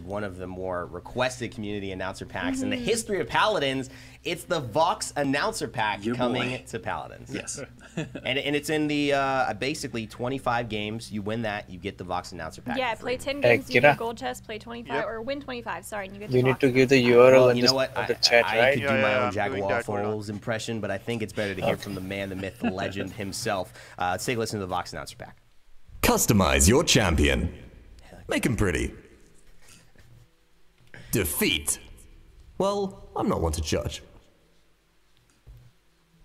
one of the more requested community announcer packs in the history of Paladins. It's the Vox announcer pack coming to Paladins. Yes. and it's in the basically 25 games. You win that, you get the Vox announcer pack. Yeah, play 10 games, you get a gold chest, play 25, or win 25, sorry, and you get the You need Vox to give the pack. URL Well, in you know what? the chat, I right? could do my own Jaguar impression, but I think it's better to hear from the man, the myth, the legend himself. Let's take a listen to the Vox announcer pack. Customize your champion. Make him pretty. Defeat. Well, I'm not one to judge.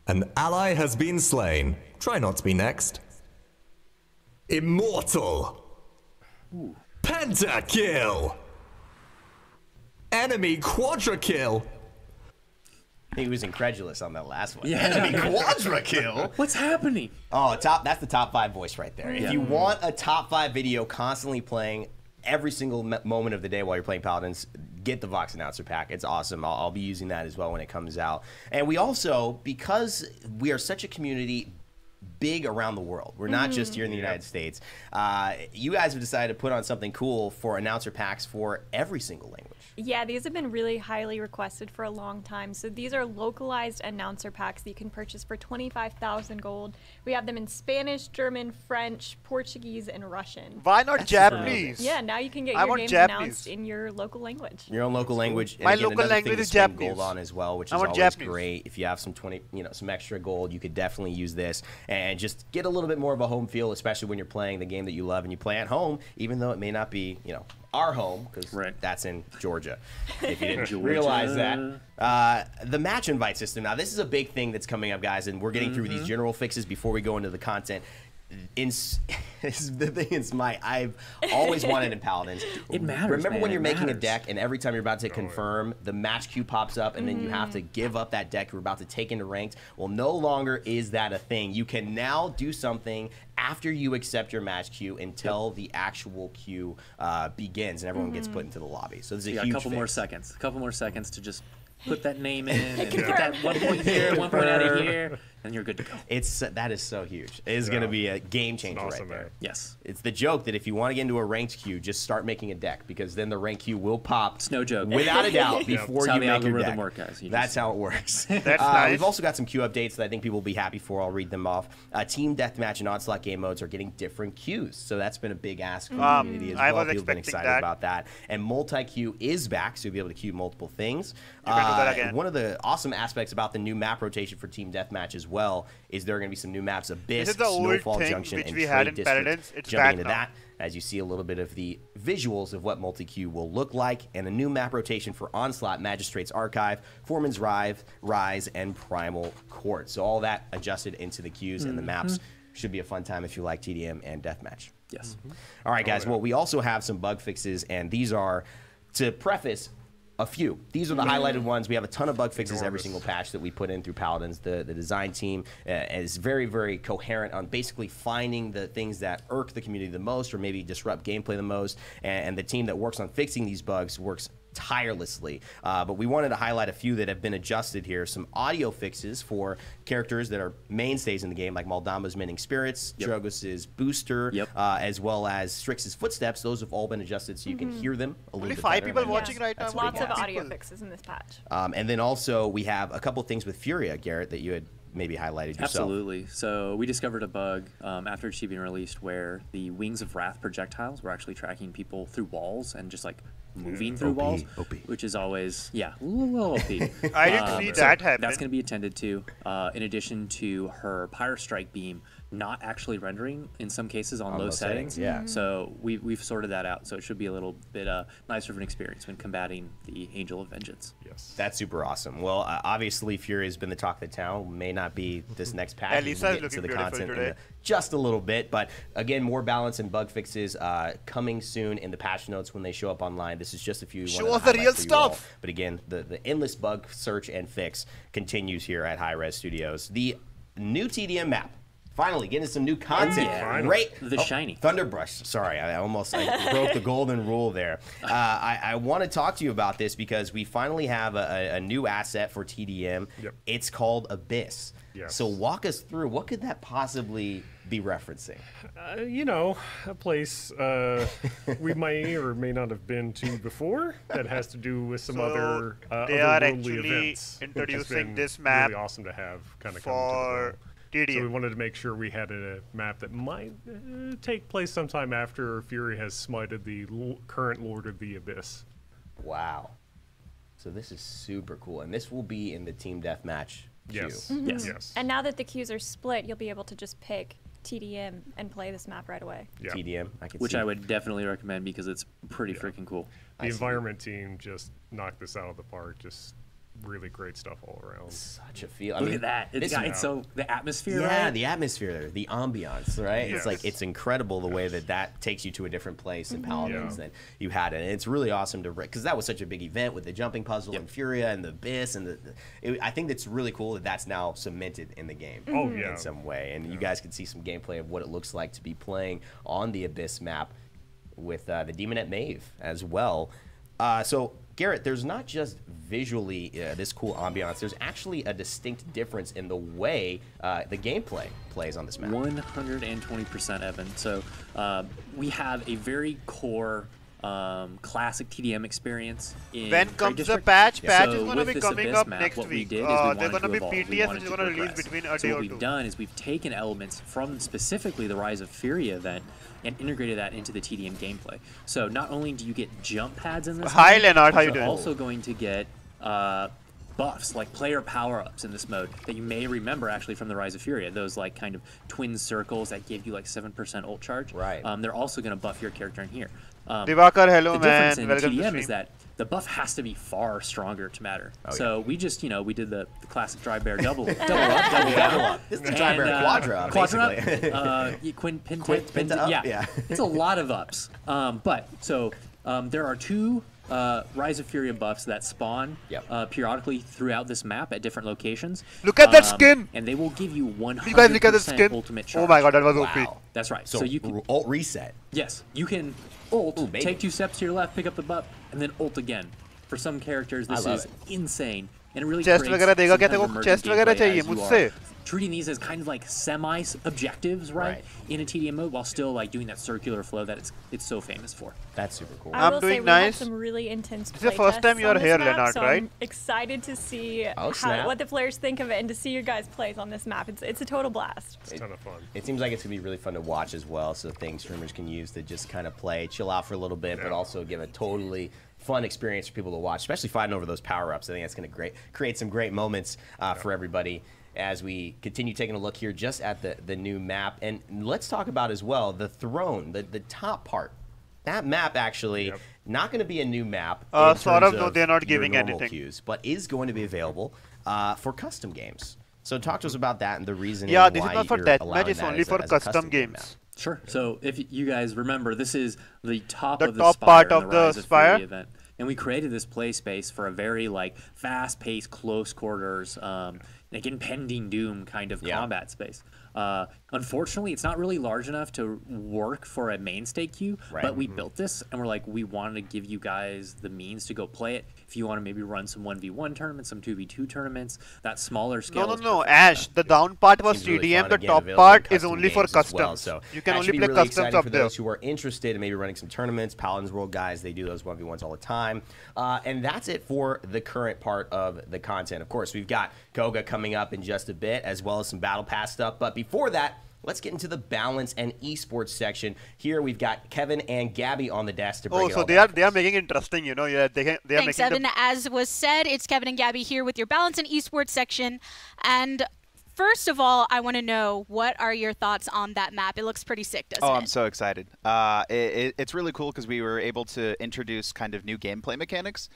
An ally has been slain. Try not to be next. Immortal. Pentakill. Enemy quadra kill. He was incredulous on that last one. Yeah. Enemy quadra kill. What's happening? Oh, that's the top 5 voice right there. If you want a top 5 video constantly playing every single moment of the day while you're playing Paladins, get the Vox announcer pack. It's awesome. I'll be using that as well when it comes out. And we also, because we are such a community big around the world, we're not just here in the United States, you guys have decided to put on something cool for announcer packs for every single language. Yeah, these have been really highly requested for a long time. So these are localized announcer packs that you can purchase for 25,000 gold. We have them in Spanish, German, French, Portuguese, and Russian. Why not Japanese? Yeah, now you can get your games announced in your local language. Your own local language. My and again, local language is Japanese. Gold on as well, which is always great. If you have some some extra gold, you could definitely use this and just get a little bit more of a home feel, especially when you're playing the game that you love and you play at home, even though it may not be, our home, because that's in Georgia, if you didn't realize that. The match invite system. Now, this is a big thing that's coming up, guys, and we're getting through these general fixes before we go into the content. The thing is, I've always wanted in Paladins. It matters. Remember when you're making a deck, and every time you're about to confirm, the match queue pops up, and then you have to give up that deck you're about to take into ranked? Well, no longer is that a thing. You can now do something after you accept your match queue until the actual queue begins, and everyone gets put into the lobby. So there's a huge a couple fix. more seconds. A couple more seconds to just put that name in and get that 1 point here, 1 point out of here, and you're good to go. That is so huge. It is going to be a game changer right there. Yes. It's the joke that if you want to get into a ranked queue, just start making a deck, because then the ranked queue will pop. It's no joke. Without a doubt, before you make your deck. Work, guys. That's how it works. That's nice. We've also got some queue updates that I think people will be happy for. I'll read them off. Team Deathmatch and Onslaught game modes are getting different queues, so that's been a big ask from the community as well. People have been excited about that. And multi-queue is back, so you'll be able to queue multiple things. You can do that again. One of the awesome aspects about the new map rotation for Team Deathmatch as well is there are going to be some new maps: Abyss, Snowfall Junction, and Trade District. Jumping into that, as you see a little bit of the visuals of what multi-queue will look like, and a new map rotation for Onslaught, Magistrate's Archive, Foreman's Rise, and Primal Court. So all that adjusted into the queues, and the maps should be a fun time if you like TDM and Deathmatch. Yes. All right, guys. Well, we also have some bug fixes, and these are, to preface, a few. These are the highlighted ones. We have a ton of bug fixes every single patch that we put in through Paladins. The design team is very, very coherent on basically finding the things that irk the community the most or maybe disrupt gameplay the most. And the team that works on fixing these bugs works tirelessly. But we wanted to highlight a few that have been adjusted here. Some audio fixes for characters that are mainstays in the game, like Maldama's Mending Spirits, Drogos's Booster, as well as Strix's Footsteps. Those have all been adjusted so you can hear them a little bit better. Only 5 people watching right now. Lots of audio fixes in this patch. And then also we have a couple things with Furia, Garrett, that you had maybe highlighted yourself. Absolutely. So we discovered a bug after it's being released where the Wings of Wrath projectiles were actually tracking people through walls and just like moving through walls, which is always, a little OP. I didn't see that happen. That's going to be attended to, in addition to her Pyre Strike beam not actually rendering in some cases on low settings. So we've sorted that out. So it should be a little bit nicer of an experience when combating the Angel of Vengeance. Yes. That's super awesome. Well, obviously Fury has been the talk of the town. May not be this next patch. We'll get into the content in just a little bit. But again, more balance and bug fixes coming soon in the patch notes when they show up online. This is just a few. Show us the real stuff. But again, the endless bug search and fix continues here at Hi-Res Studios. The new TDM map. Finally, getting some new content. Great. The shiny. Thunderbrush. Sorry, I almost broke the golden rule there. I want to talk to you about this because we finally have a new asset for TDM. It's called Abyss. So walk us through, what could that possibly be referencing? You know, a place we may or may not have been to before that has to do with some So other they are otherworldly actually events. which has introducing been this map really awesome to have kind of come for to the TDM. So we wanted to make sure we had a map that might take place sometime after Fury has smited the current Lord of the Abyss. Wow. So this is super cool, and this will be in the team deathmatch queue. Yes. Yes. Yes. And now that the queues are split, you'll be able to just pick TDM and play this map right away. Yeah. TDM, I can Which see. I would definitely recommend because it's pretty freaking cool. The environment team just knocked this out of the park. Just really great stuff all around. Such a feel. I Look mean, at that. It's so the atmosphere, yeah, right? the atmosphere there, the ambiance, right? Yes. It's like it's incredible the way that takes you to a different place in Paladins Yeah. than you had it. And it's really awesome to because that was such a big event with the jumping puzzle and Furia and the Abyss and I think it's really cool that that's now cemented in the game. Oh, yeah. In some way, and you guys can see some gameplay of what it looks like to be playing on the Abyss map with the Demonette Maeve as well. So Garrett, there's not just visually this cool ambiance. There's actually a distinct difference in the way the gameplay plays on this map. 120%, Evan. So we have a very core classic TDM experience in When Great comes the District. patch? Patch So is going to with be this coming Abyss up map, next what we week. did is we There's wanted going to be evolve. We PTS wanted which is to going to release progress. between a So day what or we've two. done is we've taken elements from specifically the Rise of Fury event and integrated that into the TDM gameplay. So not only do you get jump pads in this Hi, mode, Leonard, how you you're doing? also going to get buffs, like player power-ups in this mode that you may remember actually from the Rise of Fury. Those like kind of twin circles that give you like 7% ult charge. Right. They're also going to buff your character in here. Divakar, hello The man. difference in Welcome to TDM stream. is that the buff has to be far stronger to matter. Oh, so we just, we did the classic dry bear double up, double down. This is the Dry Bear Quadra, basically. Quinta up, yeah. yeah. It's a lot of ups. There are two Rise of Fury buffs that spawn periodically throughout this map at different locations. Look at that skin! And they will give you 100% You guys look at the skin. ultimate charge. Oh my god, that was OP. Wow. That's right. So, So you can, ult reset. yes, you can ult, Ooh, baby. take 2 steps to your left, pick up the buff, and then ult again. For some characters, this love is it. insane. And it really Chest creates वगैरह देगा some क्या kind of तेरे को? emergent Chest वगैरह gameplay चाहिए as you मुझसे? are treating these as kind of like semi-objectives, right? In a TDM mode, while still like doing that circular flow that it's so famous for. That's super cool. I I'm will doing say we had nice. some really intense This is the play first time tests you on are this here, map, Leonard, so right? I'm excited to see snap. what the players think of it and to see your guys' plays on this map. It's a total blast. It's a ton of fun. It seems like it's going to be really fun to watch as well, so things streamers can use to just kind of play, chill out for a little bit, but also give a totally fun experience for people to watch, especially fighting over those power-ups. I think that's going to create some great moments for everybody as we continue taking a look here just at the new map. And let's talk about as well the throne, the top part. That map actually not going to be a new map in terms Saurav, no, of they're not your giving normal anything. queues, but is going to be available for custom games. So talk to us about that and the reason Yeah, this why is not for you're deathmatch, allowing it's that only as a- for as a custom game map. games. Sure. So if you guys remember, this is the top The of the top spire part in of the the Rise of spire? Fury event. And we created this play space for a very like fast-paced, close quarters, like impending doom kind of combat space. Unfortunately, it's not really large enough to work for a mainstay queue, but we built this and we're like, we wanted to give you guys the means to go play it. If you want to maybe run some 1v1 tournaments, some 2v2 tournaments, that smaller scale. No, Ash. The down part was Seems really TDM. fun. The Again, top available part in is custom only for games as customs. well, so You can that only should be play really customs exciting up for there. those who are interested in maybe running some tournaments. Paladins World guys, they do those 1v1s all the time. And that's it for the current part of the content. Of course, we've got Koga coming up in just a bit, as well as some Battle Pass stuff. But before that, let's get into the balance and esports section. Here we've got Kevin and Gabby on the desk to bring Oh, it so all they back. are making it interesting, you know. Yeah, they are Thanks, making Evan. As was said, it's Kevin and Gabby here with your balance and esports section. And first of all, I want to know, what are your thoughts on that map? It looks pretty sick, doesn't it? Oh, I'm so excited. It's really cool because we were able to introduce kind of new gameplay mechanics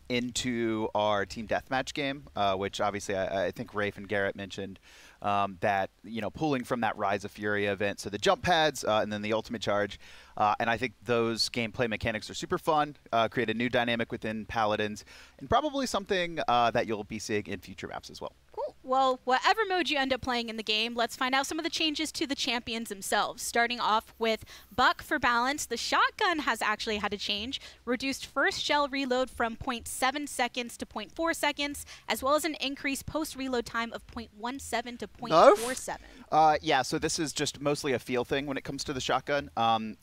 into our team deathmatch game, which obviously I think Rafe and Garrett mentioned. That, pulling from that Rise of Fury event. So the jump pads and then the ultimate charge. And I think those gameplay mechanics are super fun, create a new dynamic within Paladins, and probably something that you'll be seeing in future maps as well. Cool. Well, whatever mode you end up playing in the game, let's find out some of the changes to the champions themselves. Starting off with Buck for balance, the shotgun has actually had a change. Reduced first shell reload from 0.7 seconds to 0.4 seconds, as well as an increased post-reload time of 0.17 to 0.47. Yeah, so this is just mostly a feel thing when it comes to the shotgun.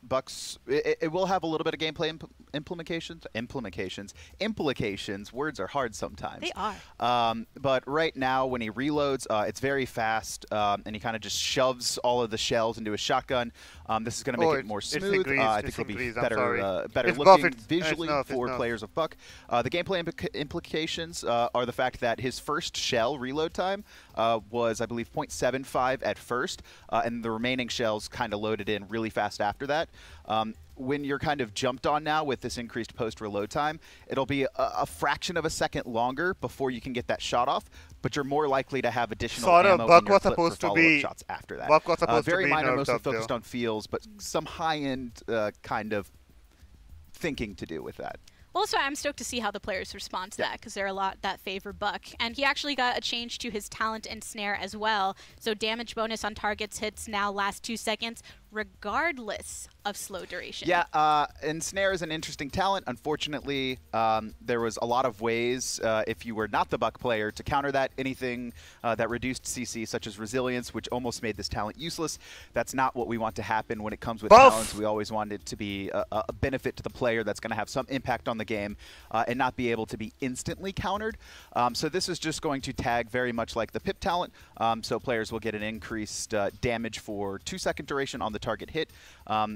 Buck's, it will have a little bit of gameplay implications. Words are hard sometimes. They are. But right now, when he reloads, it's very fast, and he kind of just shoves all of the shells into his shotgun. This is going to make it more smooth. I think it'll be better looking visually for players of Buck. The gameplay implications are the fact that his first shell reload time was, I believe, 0.75 at first, and the remaining shells kind of loaded in really fast after that. When you're kind of jumped on now with this increased post-reload time, it'll be a fraction of a second longer before you can get that shot off, but you're more likely to have additional ammo in your clip for follow-up shots after that. Buck was supposed very to be minor, mostly nerfed focused on feels, but some high-end kind of thinking to do with that. Also, I'm stoked to see how the players respond to that, because there are a lot that favor Buck. And he actually got a change to his talent and snare as well. So damage bonus on targets hits now last 2 seconds, regardless of slow duration. Yeah, and snare is an interesting talent. Unfortunately, there was a lot of ways, if you were not the Buck player, to counter that. Anything that reduced CC, such as resilience, which almost made this talent useless. That's not what we want to happen when it comes with talents. We always want it to be a benefit to the player that's going to have some impact on the game and not be able to be instantly countered. So this is just going to tag very much like the Pip talent. So players will get an increased damage for 2-second duration on the target hit,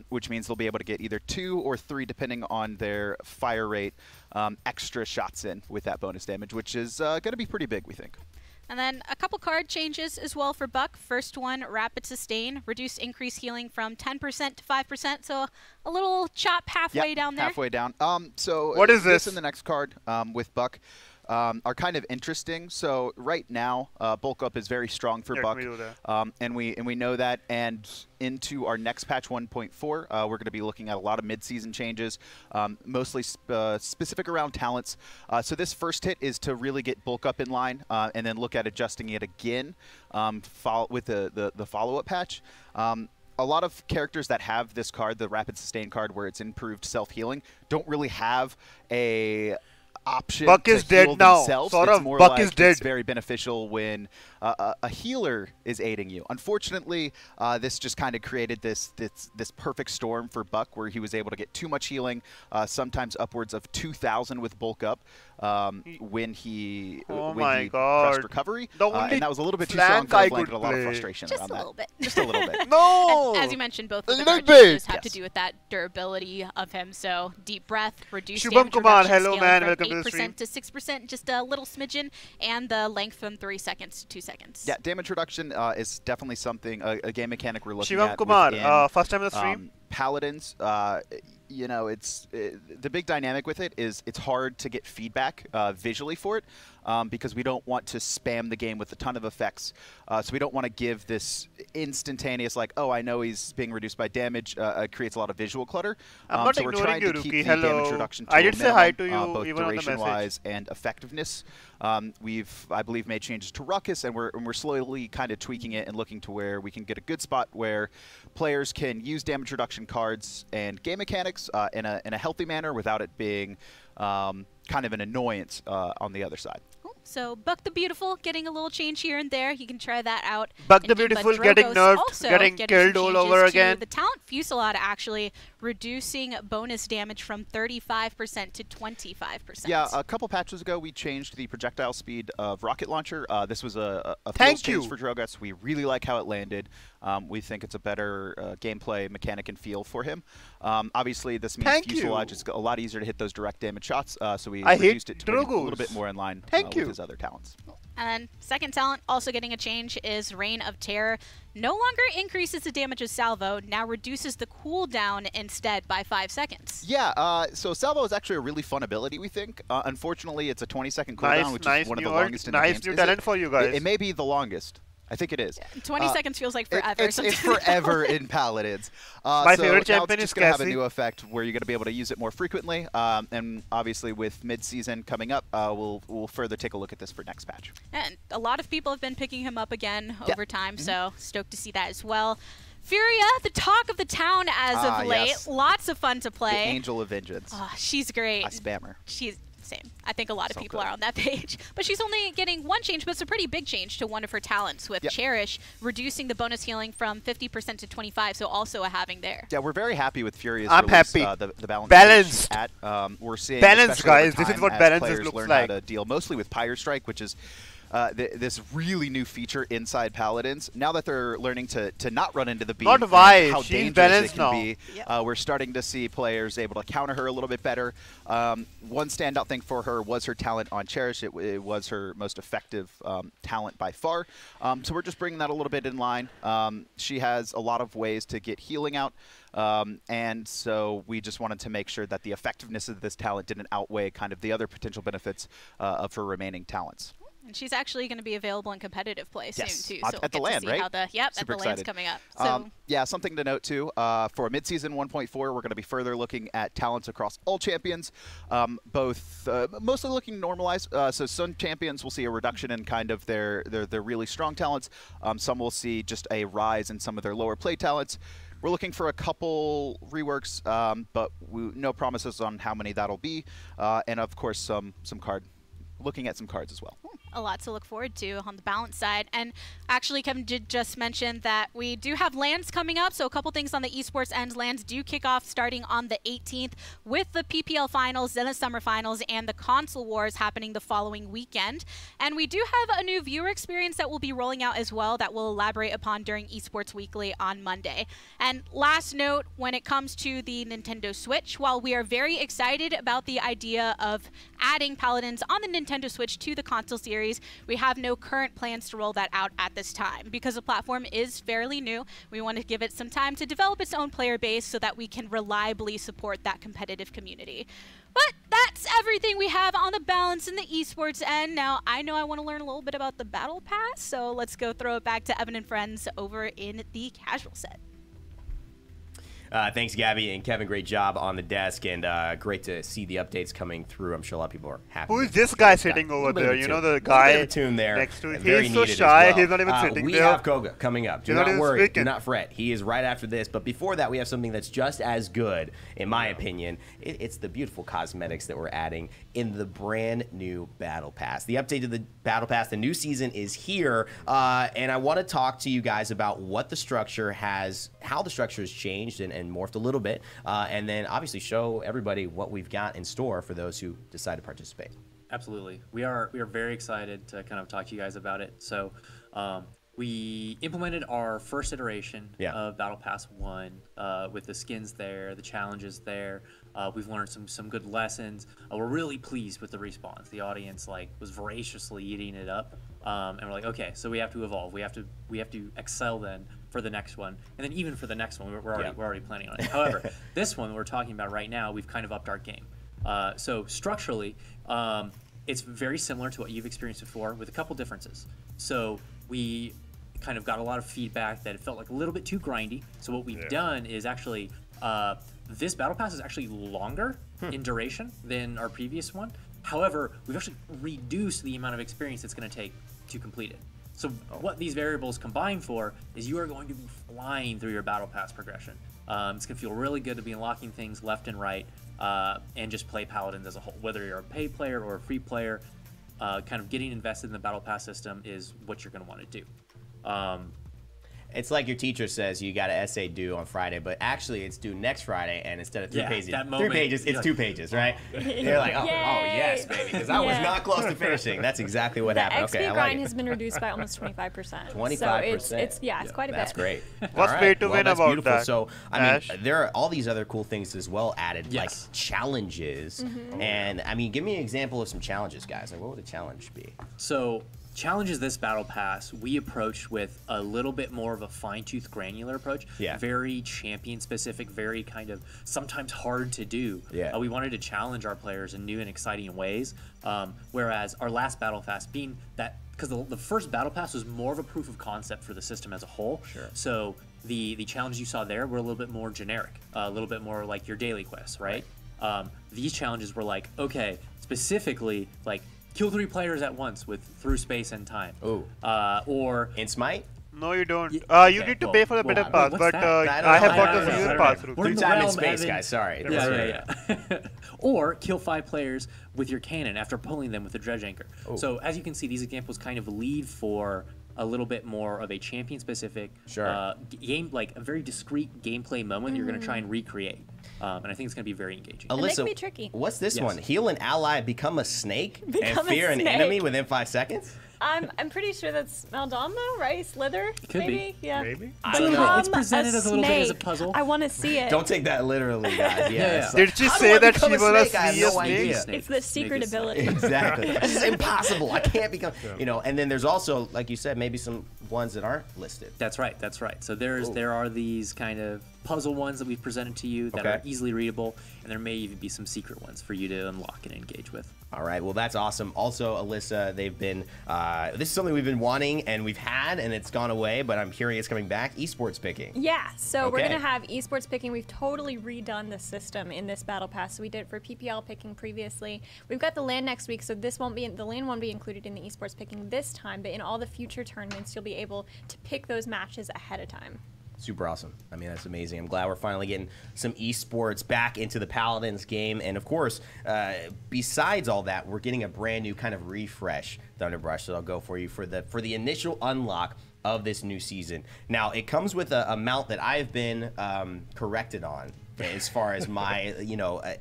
which means they'll be able to get either 2 or 3, depending on their fire rate, extra shots in with that bonus damage, which is going to be pretty big, we think. And then a couple card changes as well for Buck. First one, Rapid Sustain. Reduced increase healing from 10% to 5%, so a little chop halfway down there. Halfway down. So what is this? In the next card with Buck are kind of interesting. So right now, bulk up is very strong for Buck, and we know that. And into our next patch 1.4, we're going to be looking at a lot of mid-season changes, mostly specific around talents. So this first hit is to really get bulk up in line, and then look at adjusting it again with the follow-up patch. A lot of characters that have this card, the Rapid Sustain card, where it's improved self-healing, don't really have a option Buck to is heal dead now. themselves. Sort it's of, more Buck like is dead. It's very beneficial when a healer is aiding you. Unfortunately, this just kind of created this perfect storm for Buck, where he was able to get too much healing, sometimes upwards of 2,000 with bulk up when he pressed recovery, and that was a little bit too strong for a blanket. A lot of frustration around that. Just a little bit. Just a little bit. No! And as you mentioned, both of the little cards bit. just have to do with that durability of him. So deep breath, reduced Shubham damage Kumar, reduction, hello, scaling man. from Welcome to the stream. 8% to 6%, just a little smidgen, and the length from 3 seconds to 2 seconds. Yeah, damage reduction is definitely something, a game mechanic we're looking Shubham at. Kumar, first time on the stream. Paladins, you know, it's the big dynamic with it is it's hard to get feedback visually for it because we don't want to spam the game with a ton of effects. So we don't want to give this instantaneous, like, oh, I know he's being reduced by damage. It creates a lot of visual clutter. I'm not so we're trying ignoring to you, keep Rookie. the Hello. damage reduction to I a did say minimum, hi to you both even on the message. duration-wise and effectiveness. We've, I believe, made changes to Ruckus, and we're slowly kind of tweaking it and looking to where we can get a good spot where players can use damage reduction cards and game mechanics in a healthy manner without it being kind of an annoyance on the other side. Cool. So Buck the Beautiful getting a little change here and there. You can try that out. Buck And the Diva Beautiful getting Drogos nerfed, also getting killed some all changes over to again. The talent Fusillade actually reducing bonus damage from 35% to 25%. Yeah, a couple patches ago we changed the projectile speed of rocket launcher. This was a Thank change you. for Drogas. We really like how it landed. We think it's a better gameplay mechanic and feel for him. Obviously, this means Thank Fuselage you. is a lot easier to hit those direct damage shots, so we I hate reduced it to bring it a Drogos. little bit more in line Thank you. with his other talents. And then second talent also getting a change is Reign of Terror. No longer increases the damage of Salvo, now reduces the cooldown instead by 5 seconds. Yeah, so Salvo is actually a really fun ability, we think. Unfortunately, it's a 20-second cooldown, which is one of the longest in the game. Nice new talent for you guys. It may be the longest. I think it is. 20 seconds feels like forever. It's forever in Paladins. My favorite so champion now is it's just going to have a Cassie. new effect where you're going to be able to use it more frequently. And obviously with mid-season coming up, we'll further take a look at this for next patch. And a lot of people have been picking him up again over time, so stoked to see that as well. Furia, the talk of the town as of late. Yes. Lots of fun to play. The Angel of Vengeance. Oh, she's great. I spam her. She's same. I think a lot of So people good. are on that page. But she's only getting one change, but it's a pretty big change to one of her talents with Cherish, reducing the bonus healing from 50% to 25, so also a halving there. Yeah, we're very happy with Furia's I'm release, happy. The balance Balanced. at we're seeing Balanced, especially over guys. This is time what as balance players looks learn like. how to deal mostly with Pyre Strike, which is this really new feature inside Paladins. Now that they're learning to not run into the beam, Not and wise. how She's dangerous it balanced can now. be, we're starting to see players able to counter her a little bit better. One standout thing for her was her talent on Cherish. It was her most effective talent by far. So we're just bringing that a little bit in line. She has a lot of ways to get healing out. And so we just wanted to make sure that the effectiveness of this talent didn't outweigh kind of the other potential benefits of her remaining talents. And she's actually going to be available in competitive play soon, too. At So the we'll LAN, get to see right? how the, Super at the LAN's excited. coming up. So Yeah, something to note, too. For mid-season 1.4, we're going to be further looking at talents across all champions, both mostly looking normalized. So some champions will see a reduction in kind of their really strong talents. Some will see just a rise in some of their lower play talents. We're looking for a couple reworks, but no promises on how many that'll be. And, of course, some looking at some cards as well. a lot to look forward to on the balance side. And actually, Kevin did just mention that we do have LANs coming up. So a couple things on the esports end. LANs do kick off starting on the 18th with the PPL finals, then the summer finals, and the console wars happening the following weekend. And we do have a new viewer experience that we'll be rolling out as well that we'll elaborate upon during Esports Weekly on Monday. And last note, when it comes to the Nintendo Switch, while we are very excited about the idea of adding Paladins on the Nintendo Switch to the console series, we have no current plans to roll that out at this time. Because the platform is fairly new, we want to give it some time to develop its own player base so that we can reliably support that competitive community. But that's everything we have on the balance in the esports end. Now, I know I want to learn a little bit about the Battle Pass, so let's go throw it back to Evan and friends over in the casual set. Thanks, Gabby and Kevin. Great job on the desk, and great to see the updates coming through. I'm sure a lot of people are happy. Who is this guy sitting over there? You know, the guy tune there. next to Very He's so needed as shy. well. He's not even sitting we there. have Koga coming up. Do He's not not even worry. Do speaking. not fret. He is right after this. But before that, we have something that's just as good, in my opinion. It's the beautiful cosmetics that we're adding in the brand new Battle Pass. The update to the Battle Pass, the new season is here, and I want to talk to you guys about what the structure has, how the structure has changed and morphed a little bit. And then obviously show everybody what we've got in store for those who decide to participate. Absolutely. We are very excited to kind of talk to you guys about it. So we implemented our first iteration of Battle Pass 1 with the skins there, the challenges there. We've learned some good lessons. We're really pleased with the response. The audience was voraciously eating it up. And we're like, okay, so we have to evolve. We have to excel then for the next one, and then even for the next one, we're already planning on it. However, this one we're talking about right now, we've kind of upped our game. So structurally, it's very similar to what you've experienced before, with a couple differences. So we kind of got a lot of feedback that it felt like a little bit too grindy. So what we've done is actually this Battle Pass is actually longer in duration than our previous one. However, we've actually reduced the amount of experience it's going to take to complete it. So what these variables combine for is you are going to be flying through your Battle Pass progression. It's going to feel really good to be unlocking things left and right and just play Paladins as a whole. Whether you're a paid player or a free player, kind of getting invested in the Battle Pass system is what you're going to want to do. It's like your teacher says you got an essay due on Friday, but actually it's due next Friday, and instead of three pages, it's 2 pages, right? They're like, oh yes, baby, because I was not close to finishing. That's exactly what happened. The XP grind has been reduced by almost 25%. 25%. So it's quite a bit. That's great. What's pay to win that's about beautiful. that? So I Ash? mean, there are all these other cool things as well added, like challenges. And I mean, give me an example of some challenges, guys. Like, what would a challenge be? So challenges this Battle Pass we approached with a little bit more of a fine-tooth granular approach. Very champion specific, very kind of sometimes hard to do. We wanted to challenge our players in new and exciting ways, whereas our last Battle Pass being that because the first battle pass was more of a proof of concept for the system as a whole. Sure. So the challenges you saw there were a little bit more generic, a little bit more like your daily quests, right? These challenges were like, okay, specifically like kill 3 players at once with through space and time. Ooh. Or in Smite. No, you don't. Okay, You need to pay for the better well, pass, what's but that? I have I got don't the know. viewer I pass don't route. We're in Through the time and realm, space, Evan. guys. Sorry. Yeah. Or kill 5 players with your cannon after pulling them with a dredge anchor. Oh. So as you can see, these examples kind of lead for a little bit more of a champion-specific game, like a very discrete gameplay moment that you're going to try and recreate. And I think it's going to be very engaging. And they Alyssa, can be tricky. what's this Yes. one? Heal an ally, become a snake, and Become a fear an snake. enemy within 5 seconds? I'm pretty sure that's Maldonado, right? Slither, Could be. maybe. Yeah. Maybe. I don't know. Become It's presented as a little bit as a snake. puzzle. I want to see it. Don't take that literally, guys. Yeah. it's Did she how do say I that become she a was a snake? I have serious no snake? idea. Snake. It's the Snake secret is snake. ability. Exactly. This is impossible. I can't become, and then there's also, like you said, maybe some ones that aren't listed. That's right. So there are these kind of puzzle ones that we've presented to you that Okay. are easily readable, and there may even be some secret ones for you to unlock and engage with. All right, well, that's awesome. Also, Alyssa, they've been, this is something we've been wanting and we've had, and it's gone away, but I'm hearing it's coming back, esports picking. Yeah, so we're Okay. going to have esports picking. We've totally redone the system in this battle pass. So we did it for PPL picking previously. We've got the LAN next week, so this won't be the LAN won't be included in the esports picking this time, but in all the future tournaments, you'll be able to pick those matches ahead of time. Super awesome. I mean, that's amazing. I'm glad we're finally getting some esports back into the Paladins game. And of course, besides all that, we're getting a brand new kind of refresh, Thunderbrush, that I'll go for you for the initial unlock of this new season. Now, it comes with a mount that I've been corrected on as far as my,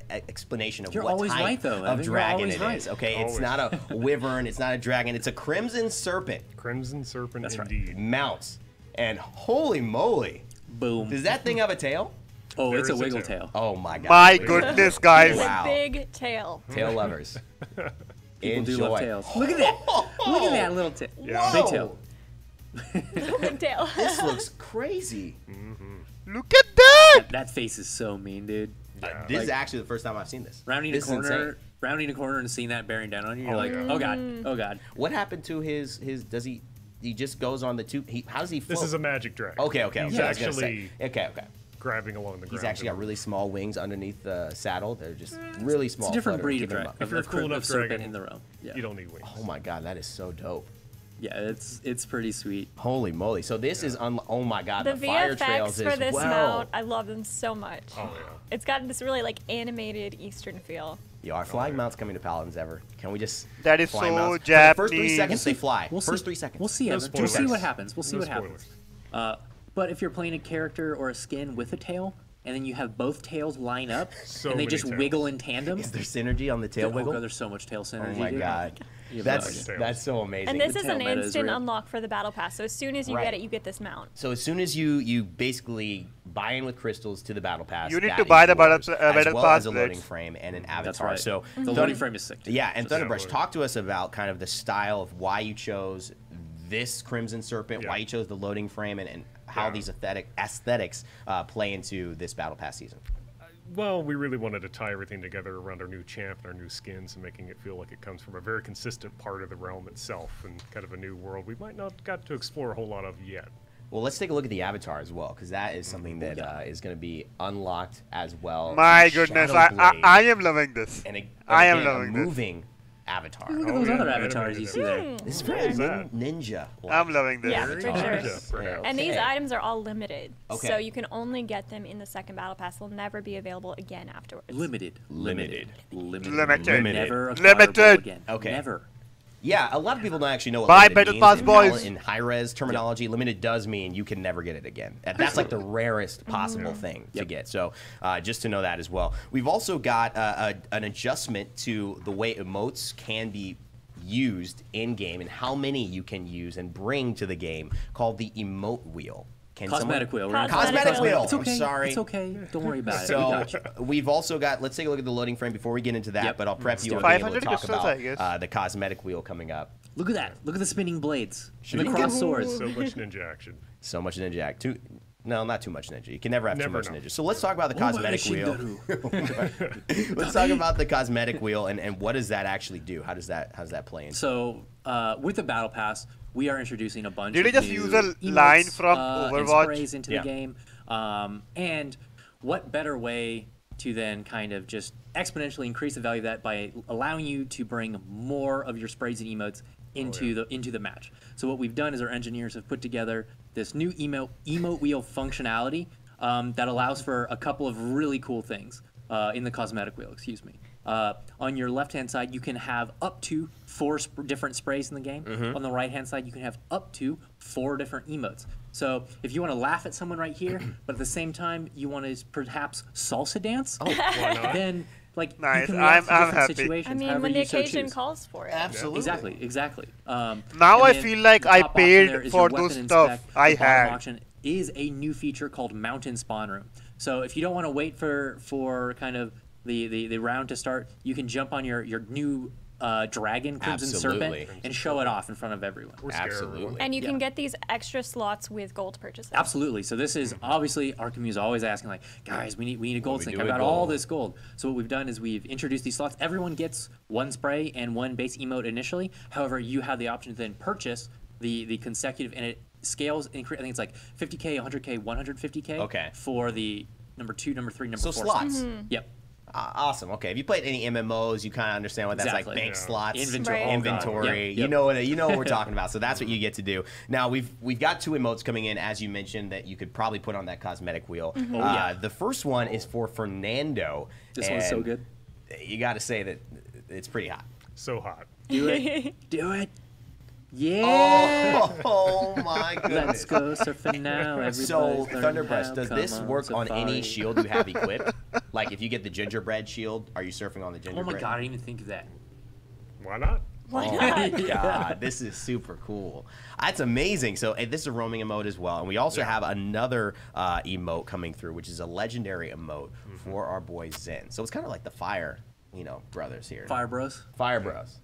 explanation of You're what always type right, though, of Evan. You're dragon always it right. is. Okay, it's Always. not a wyvern, it's not a dragon, it's a crimson serpent Crimson Serpent, That's right. indeed. mounts. And holy moly, Boom. does that thing have a tail? Oh, There it's a is a wiggle tail. tail. Oh my god. My goodness, guys. It's Wow. a big tail. Tail lovers. People do Enjoy. love tails. Look at that. Look at that little tail. Yeah. Big tail. Big tail. This looks crazy. Look at that. That face is so mean, dude. This is actually the first time I've seen this. Rounding This a is corner, insane. rounding a corner and seeing that bearing down on you, you're like, yeah. oh god, oh god. What happened to his does he just goes on the tube? How does he float? This is a magic dragon. Okay. He's I was gonna actually say. Okay. grabbing along the ground. He's actually got really small wings underneath the saddle. They're just really small. It's a different flutter, breed of keep 'em dragon. up. If you're a cool enough serpent dragon, in the realm. Yeah. You don't need wings. Oh my god, that is so dope. Yeah, it's pretty sweet. Holy moly! So this is oh my god, the, The fire trails VFX for as this well. mount, I love them so much. Oh yeah. It's got this really like animated Eastern feel. Yo, are flying mounts coming to Paladins ever? Can we just That is flying so mounts? For the first 3 Japanese. seconds they fly. We'll First see. 3 seconds. We'll see. No Evan. We'll see spoilers. what happens. We'll see No what happens. But if you're playing a character or a skin with a tail, and then you have both tails line up, So and they many just tails. wiggle in tandem. Is there synergy on the tail Oh wiggle? god, there's so much tail synergy. Oh my dude. god. You have no That's idea. that's so amazing. And this The is tail an meta is instant real. unlock for the battle pass. So as soon as you Right. get it, you get this mount. So as soon as you basically buy in with crystals to the battle pass, You need that to is buy the yours, battle as battle well pass, as a loading Blitz. frame and an avatar. That's right. So The loading frame is sick. yeah, and Just Thunderbrush, download it. talk to us about kind of the style of why you chose this Crimson Serpent, Yeah. why you chose the loading frame, and how Yeah. these aesthetics play into this battle pass season. Well, we really wanted to tie everything together around our new champ and our new skins and making it feel like it comes from a very consistent part of the realm itself and kind of a new world we might not got to explore a whole lot of yet. Well, let's take a look at the avatar as well, because that is something that is going to be unlocked as well. My goodness, Shadow Blade. I am loving this. And I am again, a loving this. moving avatar. Look at Oh, those yeah, other animated avatars you see there. This is What very is that? ninja. I'm loving this. Yeah, for sure. Ninja, perhaps. And these Okay. items are all limited. Okay. So you can only get them in the second battle pass. They'll never be available again afterwards. Limited. Limited. Never acquirable Limited. again. Okay. Never. Yeah, a lot of people don't actually know what Buy limited Battle means. Pass, in boys. In high-res terminology, limited does mean you can never get it again. That's like the rarest possible thing to get. So just to know that as well. We've also got an adjustment to the way emotes can be used in-game and how many you can use and bring to the game called the emote wheel. Can Cosmetic wheel. Right? Cosmetic wheel. It's okay. I'm sorry. It's okay. Don't worry about it. So We got you. we've also got, let's take a look at the loading frame before we get into that, Yep. but I'll prep you do on it. being able to 500 talk crystals, I guess. about the cosmetic wheel coming up. Look at that. Look at the spinning blades and the we cross get- swords. So much ninja action. So much ninja act. No, not too much ninja. You can never have too Never much know. ninja. So let's talk about the cosmetic wheel. Let's talk about the cosmetic wheel and what does that actually do? How does that play into? So with the Battle Pass, we are introducing a bunch Did of he just new use a emotes, line from and Overwatch? sprays into the game. And what better way to then kind of just exponentially increase the value of that by allowing you to bring more of your sprays and emotes into the match. So what we've done is our engineers have put together this new emote wheel functionality that allows for a couple of really cool things in the cosmetic wheel. Excuse me. On your left-hand side, you can have up to 4 different sprays in the game. On the right-hand side, you can have up to 4 different emotes. So if you want to laugh at someone right here, but at the same time you want to perhaps salsa dance, then like Nice. you can react to I'm different happy. situations. I mean, however when the you so occasion choose. calls for it. Absolutely. Exactly. Now And I then feel like the I top option there paid is for your those weapon stuff inspect. I The bottom had. option is a new feature called Mountain Spawn Room. So if you don't want to wait for kind of the round to start, you can jump on your new dragon, Crimson Absolutely. Serpent, and show it off in front of everyone. Absolutely. And you can get these extra slots with gold purchases. Absolutely. So this is obviously our community is always asking like, guys, we need a gold we sync. do I've with got all gold? this gold. So what we've done is we've introduced these slots. Everyone gets 1 spray and 1 base emote initially. However, you have the option to then purchase the consecutive, and it scales. I think it's like 50K, 100K, 150K. Okay. For the number 2, number 3, number 4. So slots. Yep. Awesome. Okay. If you played any MMOs, you kind of understand what that's Exactly. like. Bank slots, Inventory. Right. inventory. Yep. You know what we're talking about. So that's what you get to do. Now we've got 2 emotes coming in, as you mentioned, that you could probably put on that cosmetic wheel. The first one is for Fernando. This one's so and good. You got to say that it's pretty hot. So hot. Do it. Do it. Yeah. Oh my goodness. Let's go surfing now. Everybody's So, learning Thunderbrush, how. does Come this work on any Safari. shield you have equipped? Like, if you get the gingerbread shield, are you surfing on the Oh gingerbread? my god, I didn't even think of that. Why not? Why Oh not? my god, this is super cool. That's amazing. So this is a roaming emote as well, and we also have another emote coming through, which is a legendary emote for our boy Zen. So it's kind of like the Fire, brothers here. Fire Bros. Fire Bros.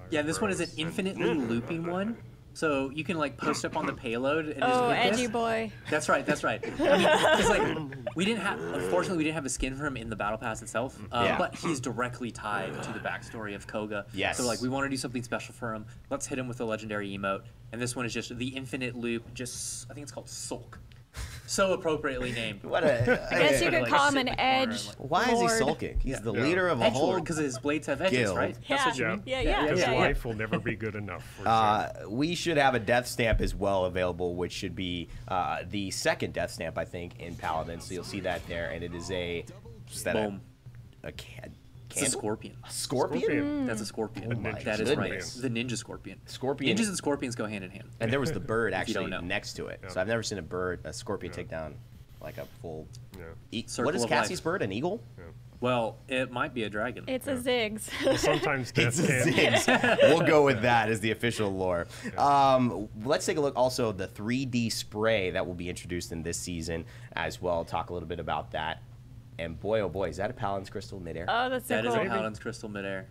Yeah, this one is an infinitely looping one. So you can like post up on the payload and just Oh, hit edgy this. boy. That's right. It's like unfortunately we didn't have a skin for him in the battle pass itself, but he's directly tied to the backstory of Koga. Yes. So like we want to do something special for him. Let's hit him with a legendary emote, and this one is just the infinite loop. I think it's called Sulk. So appropriately named. What a. I guess you could Like, call him sit an in the corner and, edge. like- Why is he lord. sulking? He's the leader of a whole. Edgelord, because his blades have edges, guild. right? Yeah. That's what you mean. Yeah. His Yeah. life will never be good enough for Zen. We should have a death stamp as well available, which should be the second death stamp, I think, in Paladins. So you'll see that there, and it is a. Is that Boom. a It's a scorpion. Scorpion? That's a scorpion. A ninja That is right. goodness. The ninja scorpion. Scorpion. Ninjas and scorpions go hand in hand. And there was the bird you actually don't know. next to it. So I've never seen a scorpion take down like a full. Circle What is of Cassie's life. bird? An eagle? Well, it might be a dragon. It's a Ziggs. Well, sometimes death It's a can. Ziggs. We'll go with that as the official lore. Let's take a look also the 3D spray that will be introduced in this season as well. Talk a little bit about that. And boy, oh boy, is that a Paladin's crystal midair? Oh, that's so That is cool. a Paladin's crystal midair.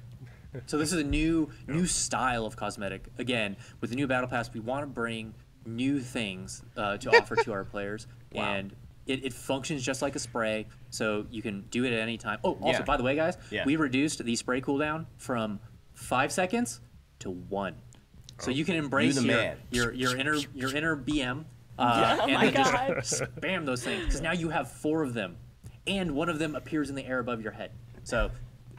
So this is a new style of cosmetic. Again, with the new battle pass, we want to bring new things to offer to our players, and it functions just like a spray, so you can do it at any time. Oh, also, by the way, guys, we reduced the spray cooldown from 5 seconds to 1. So you can embrace your inner BM and just spam those things, because now you have 4 of them, and one of them appears in the air above your head. So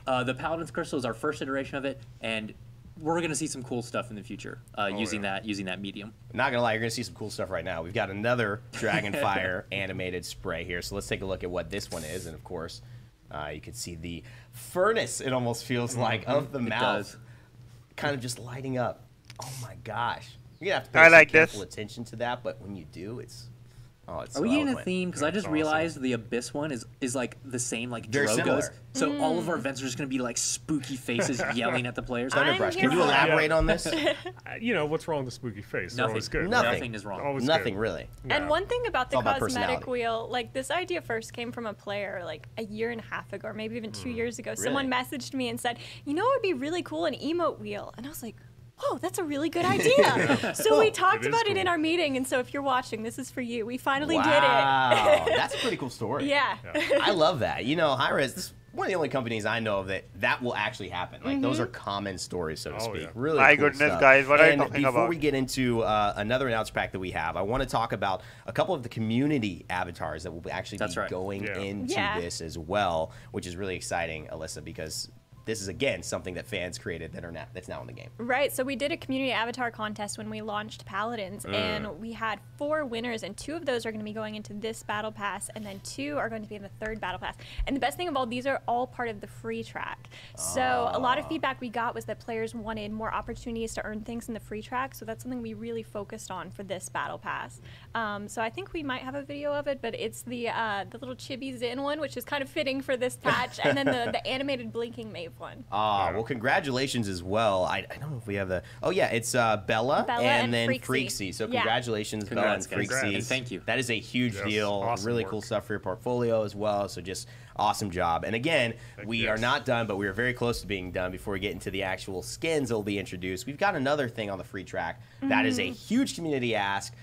the Paladin's Crystal is our first iteration of it, and we're gonna see some cool stuff in the future using that medium. Not gonna lie, you're gonna see some cool stuff right now. We've got another Dragonfire animated spray here, so let's take a look at what this one is. And of course, you can see the furnace. It almost feels like of the mouth, kind of just lighting up. Oh my gosh, you're gonna have to pay some careful attention to that. But when you do, it's Are we getting a theme? Because I just realized the Abyss one is like the same like Very Drogo's. similar. So all of our events are just going to be like spooky faces yelling at the players. Thunderbrush, can you elaborate on this? What's wrong with the spooky face? Nothing. Always good. Nothing is wrong. Always Nothing good. really. And one thing about the all about cosmetic personality. wheel, like this idea first came from a player like a year and a half ago, or maybe even 2 years ago. Someone messaged me and said, "You know, it would be really cool, an emote wheel." And I was like, "Oh, that's a really good idea." So we talked about it in our meeting, and so if you're watching, this is for you. We finally did it. Wow, that's a pretty cool story. Yeah. I love that. Hi-Rez, one of the only companies I know of that will actually happen. Like those are common stories, so to speak. Yeah. Really My cool goodness, stuff. guys, what are you And talking before about? we get into another announcer pack that we have, I want to talk about a couple of the community avatars that will actually be going into this as well, which is really exciting, Alyssa, because this is, again, something that fans created that's now in the game. Right. So we did a community avatar contest when we launched Paladins, and we had 4 winners, and 2 of those are going to be going into this battle pass, and then 2 are going to be in the 3rd battle pass. And the best thing of all, these are all part of the free track. So a lot of feedback we got was that players wanted more opportunities to earn things in the free track, so that's something we really focused on for this battle pass. So I think we might have a video of it, but it's the little Chibi Zin one, which is kind of fitting for this patch, and then the animated blinking Maeve one. Well, congratulations as well. I don't know if we have the. Oh yeah, it's Bella and then Freaksy. So congratulations, Bella and Freaksy. And thank you. That is a huge deal. Awesome really work. cool stuff for your portfolio as well. So just awesome job. And again, we are not done, but we are very close to being done before we get into the actual skins that will be introduced. We've got another thing on the free track that is a huge community ask.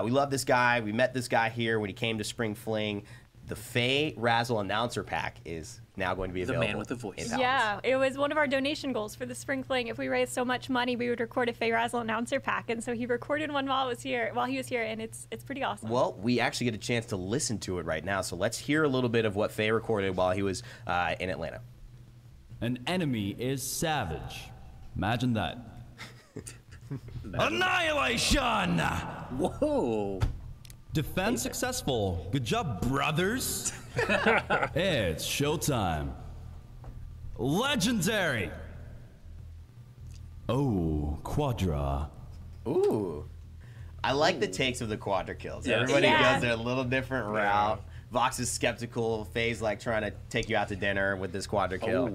We love this guy. We met this guy here when he came to Spring Fling. The Faye Razzle announcer pack is now going to be available. The man with the voice. Yeah, it was one of our donation goals for the Spring Fling. If we raised so much money, we would record a Faye Razzle announcer pack, and so he recorded one while he was here, and it's pretty awesome. Well, we actually get a chance to listen to it right now, so let's hear a little bit of what Faye recorded while he was in Atlanta. An enemy is savage. Imagine that. Annihilation! Whoa! Defense successful. Good job, brothers. It's showtime. Legendary. Oh, Quadra. Ooh. I like the takes of the Quadra kills. Yes. Everybody goes their little different route. Vox is skeptical. Faye's like trying to take you out to dinner with this Quadra kill.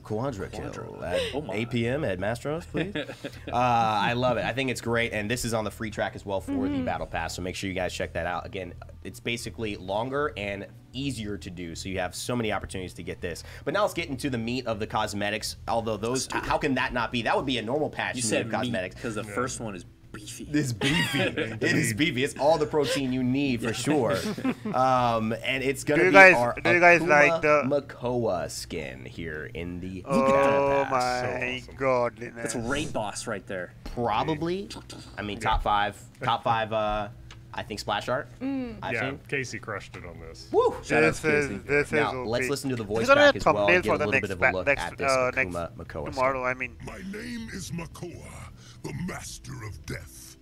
Quadra kill. At 8 p.m. at Mastro's, please. I love it. I think it's great. And this is on the free track as well for the Battle Pass. So make sure you guys check that out. Again, it's basically longer and easier to do. So you have so many opportunities to get this. But now let's get into the meat of the cosmetics. Although those, how can that not be? That would be a normal patch. You said cosmetics. because the first one is beefy. It's beefy. It is beefy. It's all the protein you need for sure. And it's gonna be our do you guys like the Makoa skin here in the Oh Pass. my god. That's a raid boss right there. Probably. I mean, top five. I think splash art. I've seen. Casey crushed it on this. Woo! This is Now OP. let's listen to the voice This is gonna back be a as well thumbnail and get a for the little bit of a look at this Akuma Makoa tomorrow. skin. I mean, My name is Makoa, the master of death.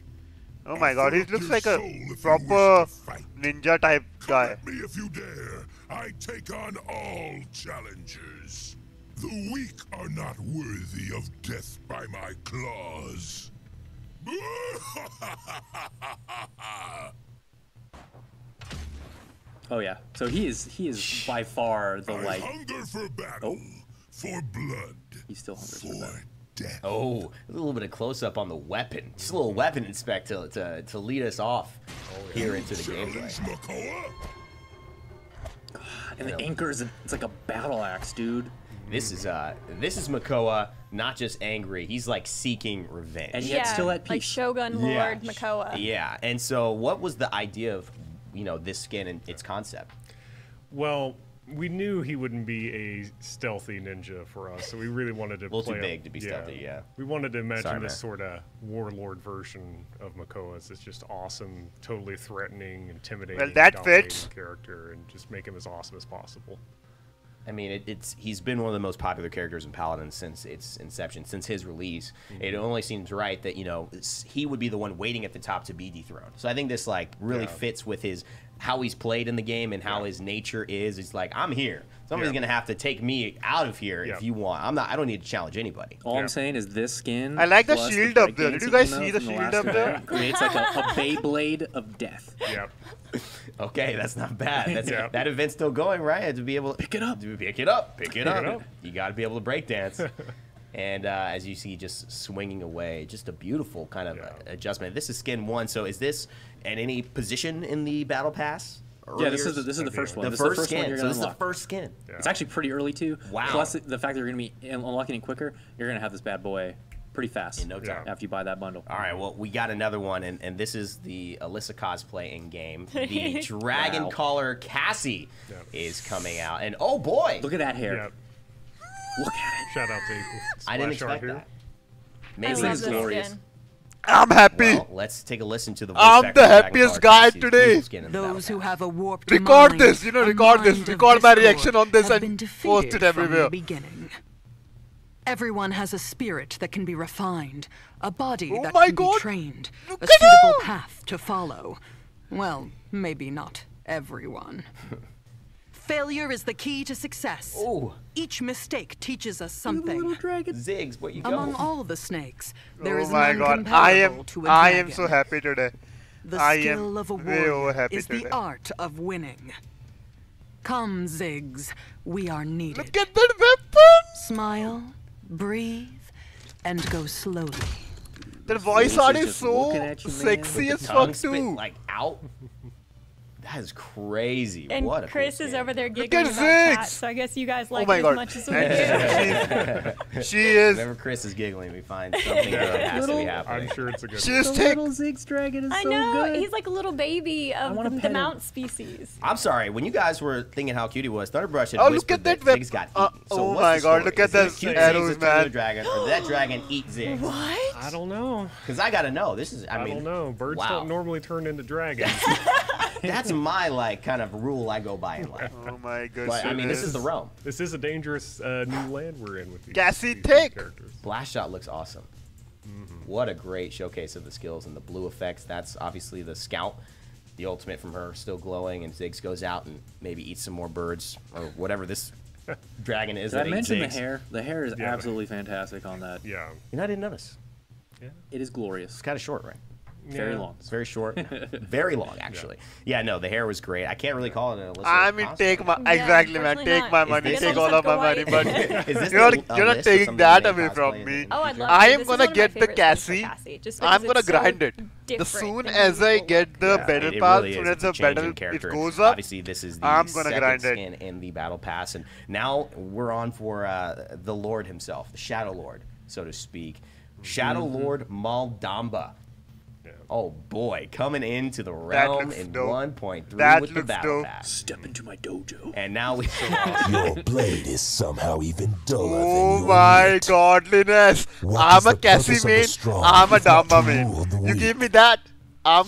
oh my god, he Offer up looks your like a soul if you proper wish to fight. ninja type guy. At me if you dare. I take on all challengers. The weak are not worthy of death by my claws. Oh yeah. So he is by far the I like. hunger for battle, for blood, He still hungers for for that. death. Oh, a little bit of close up on the weapon. Just a little weapon inspect to lead us off here into the gameplay. Challenge Makoa? And the anchor is it's like a battle axe, dude. This is Makoa, not just angry. He's like seeking revenge. And yet still at like peace. Shogun Lord Makoa. Yeah. And so, what was the idea of this skin and its concept? Well, we knew he wouldn't be a stealthy ninja for us, so we really wanted to A little play too big to be stealthy, yeah. We wanted to imagine Sorry, this man. sort of warlord version of Makoa. It's just awesome, totally threatening, intimidating, Well, that dominating fits. character, and just make him as awesome as possible. I mean, he's been one of the most popular characters in Paladins since its inception, since his release. It only seems right that he would be the one waiting at the top to be dethroned. So I think this really fits with how he's played in the game and how his nature is. He's like, I'm here. Somebody's gonna have to take me out of here if you want. I don't need to challenge anybody. All I'm saying is this skin. I like the plus shield up there. breakdancing Did you guys emote see the from shield last up there? event creates like a Beyblade of death. Yep. Okay, that's not bad. That event's still going, right? To be able to Pick it up. Pick it up. it up. You got to be able to break dance. And as you see, just swinging away, just a beautiful kind of adjustment. This is skin 1, so is this at any position in the battle pass? Yeah, this is the first one. The This first is the first one skin. you're So gonna this is the unlock. first skin. It's actually pretty early too. Wow. Plus the fact that you're gonna be unlocking it quicker, you're gonna have this bad boy pretty fast. In no time. After you buy that bundle. All right, well, we got another one, and this is the Alyssa cosplay in game. The Dragon Caller Cassie is coming out, and oh boy, look at that hair. Yep. Look at it. Shout out to I didn't Splash Art expect here. that. Maybe I love it's this glorious. skin. I'm happy. Well, let's take a listen to the voice I'm actor the of Dragon happiest Caller guy Cassie's today. evil skin in the Those who battle have a warped Record mind, this, record this. a Record mind my of reaction on this discord, and have been post it defeated from everywhere. the beginning. Everyone has a spirit that can be refined, a body that can be trained, a suitable path to follow. Well, maybe not everyone. Failure is the key to success. Ooh. Each mistake teaches us something. Ziggs, where you go? Among all the snakes, there is Oh my none god, comparable to a I dragon. am so happy today. The I skill am of a way over warrior happy is today. the art of winning. Come, Ziggs, we are needed. Look at that weapon! Smile, breathe, and go slowly. That voice art is just so looking at you, man, sexy The as tongue fuck spit, too. like out. That is crazy. And What a Chris cool is skin. over there at giggling about Ziggs! cats, so I guess you guys like my it God. as much as we do. She is. Whenever Chris is giggling, we find something that has to be happening. I'm sure it's a good She one. is The take. little Ziggs dragon is I so know, good. he's like a little baby of wanna the pet him. mount species. I'm sorry, when you guys were thinking how cute he was, Thunderbrush had Oh, look whispered at that Ziggs got eaten. So oh what's my the god, story? look at Is it a those cute arrows, Ziggs that turn into man. a dragon, or did that dragon eat Ziggs? What? I don't know. Because I gotta know. This is, I mean, don't know. Birds wow. don't normally turn into dragons. That's my like kind of rule I go by in life. Oh my goodness. But I mean, this is the realm. This is a dangerous new land we're in with these, Gassy these take. characters. Blast Shot looks awesome. What a great showcase of the skills and the blue effects. That's obviously the scout, the ultimate from her, still glowing, and Ziggs goes out and maybe eats some more birds or whatever this dragon is. Did I that eats mention the Ziggs. hair? The hair is Yeah. absolutely fantastic on that. Yeah. You know, I didn't notice. It is glorious. It's kind of short, right? Very Yeah. long. It's very short, very long actually. Yeah, no, the hair was great. I can't really call it an Alyssa. I mean, cosplay. take my Yeah, exactly, man. unfortunately Take not. my Is money. this- Take Guess all I'll of my just money, go but Is this you're not, a you're not list of taking some of that the away cosplays from me. in Oh, I'd future? love I to. am This is gonna one of my get the favorite skins for Cassie. Cassie, just I'm because gonna it's so grind it. The different soon than as I usual. get the Yeah, battle it pass, really soon is. as It's a the changing battle it character. goes up, Obviously, this is the I'm gonna second grind it. skin in the battle pass, and now we're on for the Lord himself, the Shadow Lord, so to speak. Shadow Lord Maldamba. Yeah. Oh boy, coming into the realm looks in dope. 1.3 That with the looks battle dope. pass. Step into my dojo. And now we Your blade is somehow even duller Oh than your my wit. godliness! What I'm is a the Cassie purpose of the main. strong I'm a if not to Damba rule the main. You weak? give me that. I'm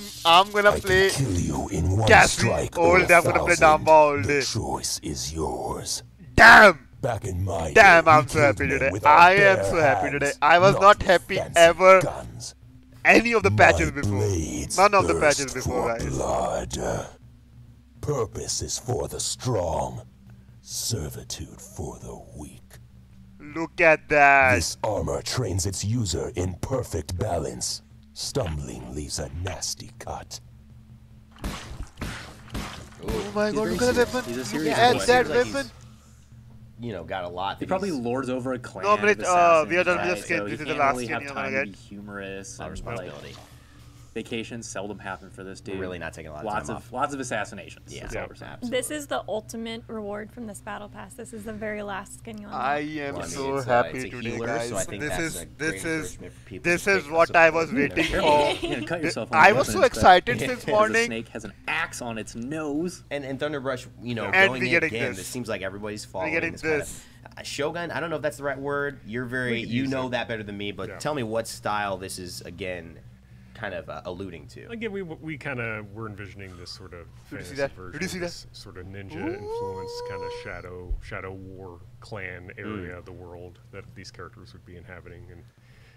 gonna I play can kill you in one Cassie strike all or day. I'm gonna play 1,000. Damba all The day. choice is yours. Damn! Back in my Damn, day, I'm we so killed happy men today. with our I am bare so happy today. hands, I was not with happy fancy ever guns. any of the patches My before. blades None of the thirst patches before, for guys. blood. Purpose is for the strong. Servitude for the weak. Look at that. This armor trains its user in perfect balance. Stumbling leaves a nasty cut. Oh my god, look at that weapon. He's a Look serious at boy. that Seems like weapon. You know, got a lot. He that probably he's- lords over a clan. No, but of it, we are done assassins, with the skin. so This he is the can't last really skin have you're time gonna to be get. humorous. A lot of And, like, responsibility. vacations seldom happen for this dude. Really not taking a lot of lots time of off. lots of assassinations. Yeah, That's all we're saying. absolutely. This is the ultimate reward from this battle pass. This is the very last skin you'll I unlock. am Well, I mean, so it's happy a today, healer, guys. so I think This that's is a great this is encouragement for people this to is take what us I up was in their waiting journey. for. You're gonna cut yourself on I the was so weapons, but excited because since the morning. snake has an axe on its nose. And Thunderbrush, you know, And going we in getting again, this. it seems like everybody's following getting this kind this. of Shogun. I don't know if that's the right word. You're very, could you use know it. that better than me. But Yeah. tell me what style this is again, kind of alluding to. Again, we kind of were envisioning this sort of Did you see fantasy that? version, Did you see this sort of ninja influenced kind of shadow war clan area of the world that these characters would be inhabiting, and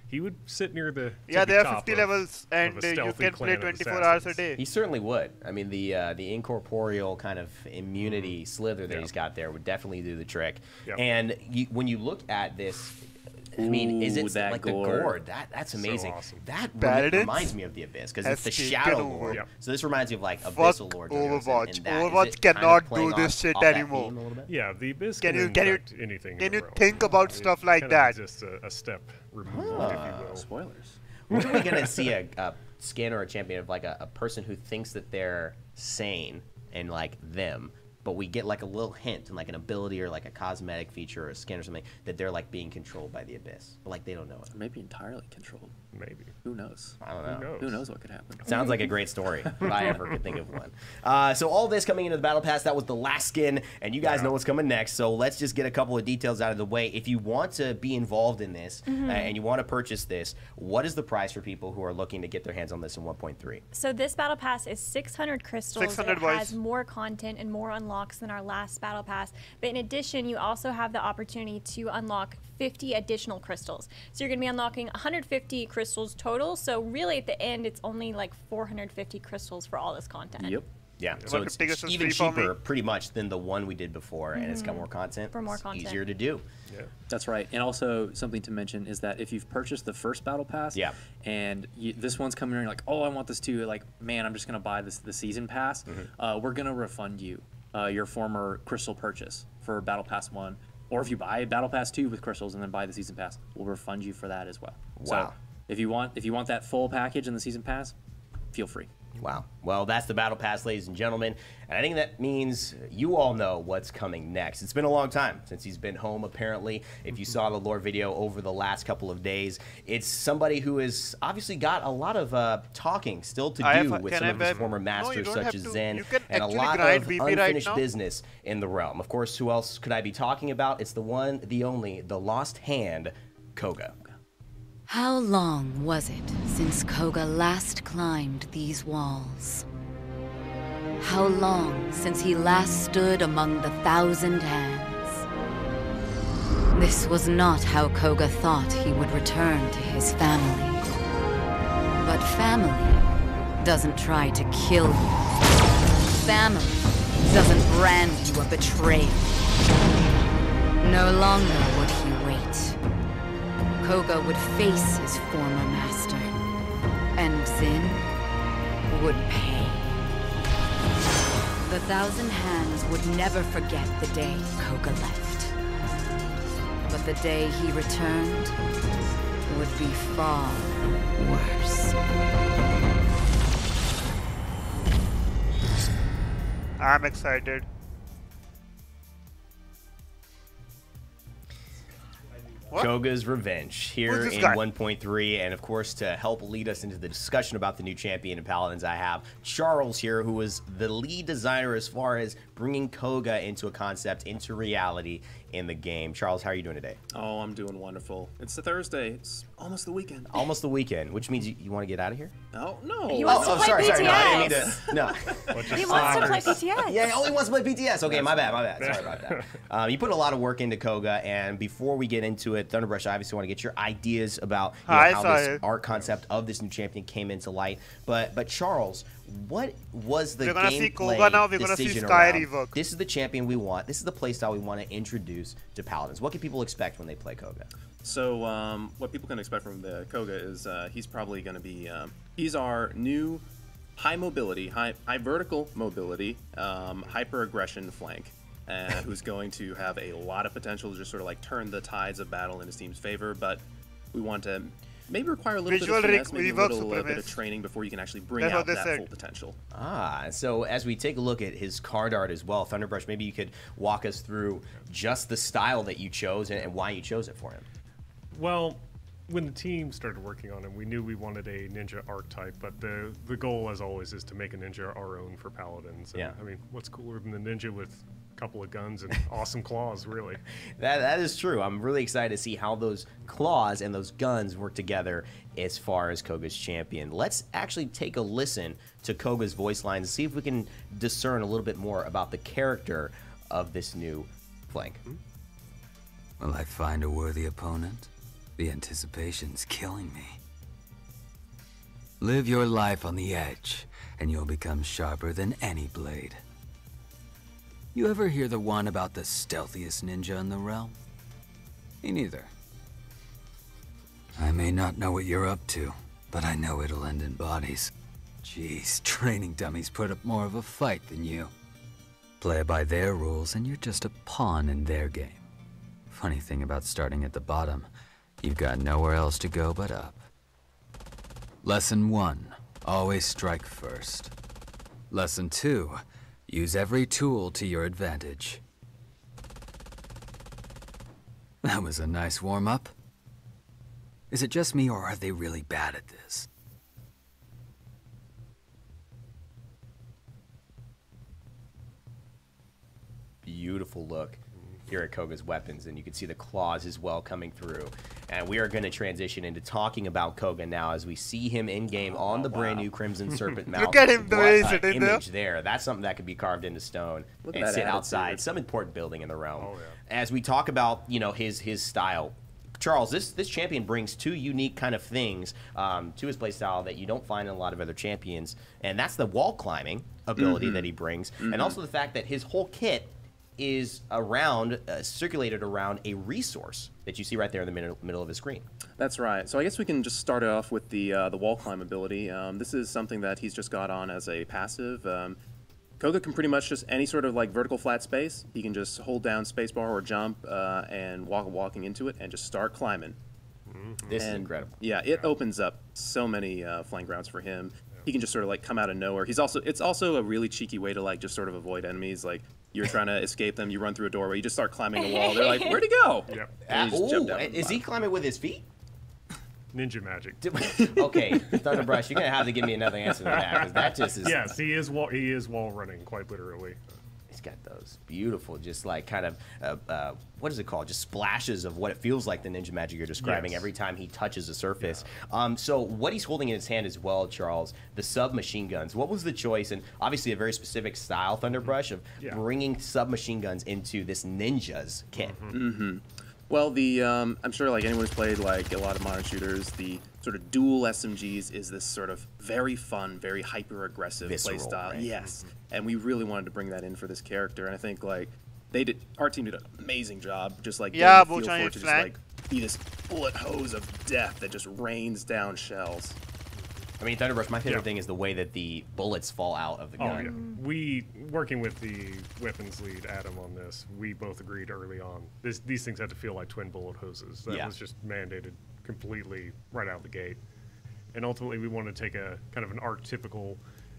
he would sit near the Yeah, tippy there are top 50 of levels, a and you stealthy can play clan of 24 hours a assassins. day. He certainly would. I mean, the incorporeal kind of immunity slither that he's got there would definitely do the trick. Yep. And when you look at this, I mean, is Ooh, it that like gore. the gourd? That's amazing. awesome. That Paladins? reminds me of the Abyss because it's the Escape Shadow Get Lord. Yep. So this reminds me of like Fuck Abyssal Lord. Overwatch. and that. Is Overwatch it kind of cannot playing do this off shit that anymore. theme a little bit? Yeah, the Abyss Can can, you- can you- infect anything. can in the you realm. think about It stuff like kind that? of just a step removed, if you will. Spoilers. When are we gonna see a skin or a champion of like a person who thinks that they're sane and like them, but we get like a little hint and like an ability or like a cosmetic feature or a skin or something that they're like being controlled by the Abyss, but like they don't know it. Maybe entirely controlled. Maybe. Who knows? I don't know. Who knows what could happen? Sounds like a great story if I ever could think of one. So all this coming into the Battle Pass, that was the last skin, and you guys know what's coming next. So let's just get a couple of details out of the way. If you want to be involved in this and you want to purchase this, what is the price for people who are looking to get their hands on this in 1.3? So this Battle Pass is 600 crystals. 600 it has more content and more unlocks than our last Battle Pass. But in addition, you also have the opportunity to unlock 50 additional crystals. So you're going to be unlocking 150 crystals total. So really at the end, it's only like 450 crystals for all this content. Yep. Yeah, so it's even cheaper pretty much than the one we did before, and it's got more content. For more content. Easier to do. Yeah. That's right. And also something to mention is that if you've purchased the first Battle Pass and this one's coming in, you're like, oh, I want this too. Like, man, I'm just going to buy the Season Pass. We're going to refund you your former crystal purchase for Battle Pass 1. Or if you buy Battle Pass 2 with crystals and then buy the Season Pass, we'll refund you for that as well. Wow. So if you want that full package in the Season Pass, feel free. Wow. Well, that's the Battle Pass, ladies and gentlemen. And I think that means you all know what's coming next. It's been a long time since he's been home, apparently. If you saw the lore video over the last couple of days, it's somebody who has obviously got a lot of talking still to do with some of his former masters, such as Zen, and a lot of unfinished business in the realm. Of course, who else could I be talking about? It's the one, the only, the lost hand, Koga. How long was it since Koga last climbed these walls? How long since he last stood among the 1,000 hands? This was not how Koga thought he would return to his family. But family doesn't try to kill you. Family doesn't brand you a betrayer. No longer would he wait. Koga would face his former master, and Zin would pay. The 1,000 Hands would never forget the day Koga left. But the day he returned would be far worse. I'm excited. What? Koga's Revenge here in 1.3, and of course to help lead us into the discussion about the new champion in Paladins, I have Charles here, who was the lead designer as far as bringing Koga into a concept, into reality in the game. Charles, how are you doing today? Oh, I'm doing wonderful. It's a Thursday. It's almost the weekend. Almost the weekend, which means you want to get out of here? Oh, no. He wants to play BTS. Sorry, no, I didn't mean to, no. He wants to play BTS. Yeah, he only wants to play BTS. Okay, my bad. Sorry about that. You put a lot of work into Koga, and before we get into it, Thunderbrush, I obviously want to get your ideas about how this art concept of this new champion came into light. But Charles, what was the gameplay decision around? This is the champion we want. This is the playstyle we want to introduce to Paladins. What can people expect when they play Koga? So what people can expect from the Koga is he's probably going to be he's our new high mobility, high vertical mobility, hyper aggression flank. Who's going to have a lot of potential to just sort of like turn the tides of battle in his team's favor, but we want to maybe require a little bit of finesse, maybe a little bit of training before you can actually bring out that full potential. So as we take a look at his card art as well, Thunderbrush, maybe you could walk us through just the style that you chose and why you chose it for him. Well, when the team started working on him, we knew we wanted a ninja archetype, but the goal, as always, is to make a ninja our own for Paladins. And, I mean, what's cooler than the ninja with a couple of guns and awesome claws, really? That is true. I'm really excited to see how those claws and those guns work together as far as Koga's champion. Let's actually take a listen to Koga's voice lines and see if we can discern a little bit more about the character of this new flank. Will I find a worthy opponent? The anticipation's killing me. Live your life on the edge, and you'll become sharper than any blade. You ever hear the one about the stealthiest ninja in the realm? Me neither. I may not know what you're up to, but I know it'll end in bodies. Jeez, training dummies put up more of a fight than you. Play by their rules, and you're just a pawn in their game. Funny thing about starting at the bottom, you've got nowhere else to go but up. Lesson 1, always strike first. Lesson 2, Use every tool to your advantage. That was a nice warm-up. Is it just me, or are they really bad at this? Beautiful look here at Koga's weapons, and you can see the claws as well coming through. And we are going to transition into talking about Koga now as we see him in game on the brand new Crimson Serpent mount. Look at him the way he's What sitting image there. That's something that could be carved into stone and sit outside some important building in the realm. As we talk about, you know, his style, Charles, this champion brings two unique kind of things to his playstyle that you don't find in a lot of other champions, and that's the wall climbing ability that he brings, and also the fact that his whole kit is around circulated around a resource that you see right there in the middle of the screen. That's right. So I guess we can just start off with the wall climb ability. This is something that he's just got on as a passive. Koga can pretty much just any sort of like vertical flat space. He can just hold down spacebar or jump and walking into it and just start climbing. This is incredible. Yeah, it opens up so many flank routes for him. He can just sort of like come out of nowhere. It's also a really cheeky way to like just sort of avoid enemies. Like you're trying to escape them, you run through a doorway, you just start climbing the wall. They're like, "Where'd he go?" Is he climbing with his feet? Ninja magic. Okay, Thunderbrush, you're gonna have to give me another answer to that, because that just is. Yes, he is wall running, quite literally. He's got those beautiful, just like kind of what is it called? Just splashes of what it feels like the ninja magic you're describing every time he touches a surface. So what he's holding in his hand as well, Charles, the submachine guns. What was the choice? And obviously a very specific style, Thunderbrush, of bringing submachine guns into this ninja's kit. Well, I'm sure like anyone who's played like a lot of modern shooters, the sort of dual SMGs is this sort of very fun, very hyper-aggressive playstyle. Right? Yes, and we really wanted to bring that in for this character, and I think like our team did an amazing job, just like getting the feel for it to just like be this bullet hose of death that just rains down shells. I mean, Thunderbrush, my favorite thing is the way that the bullets fall out of the gun. We, working with the weapons lead, Adam, on this, we both agreed early on, these things had to feel like twin bullet hoses. That was just mandated completely right out of the gate. And ultimately, we wanted to take a kind of an archetypical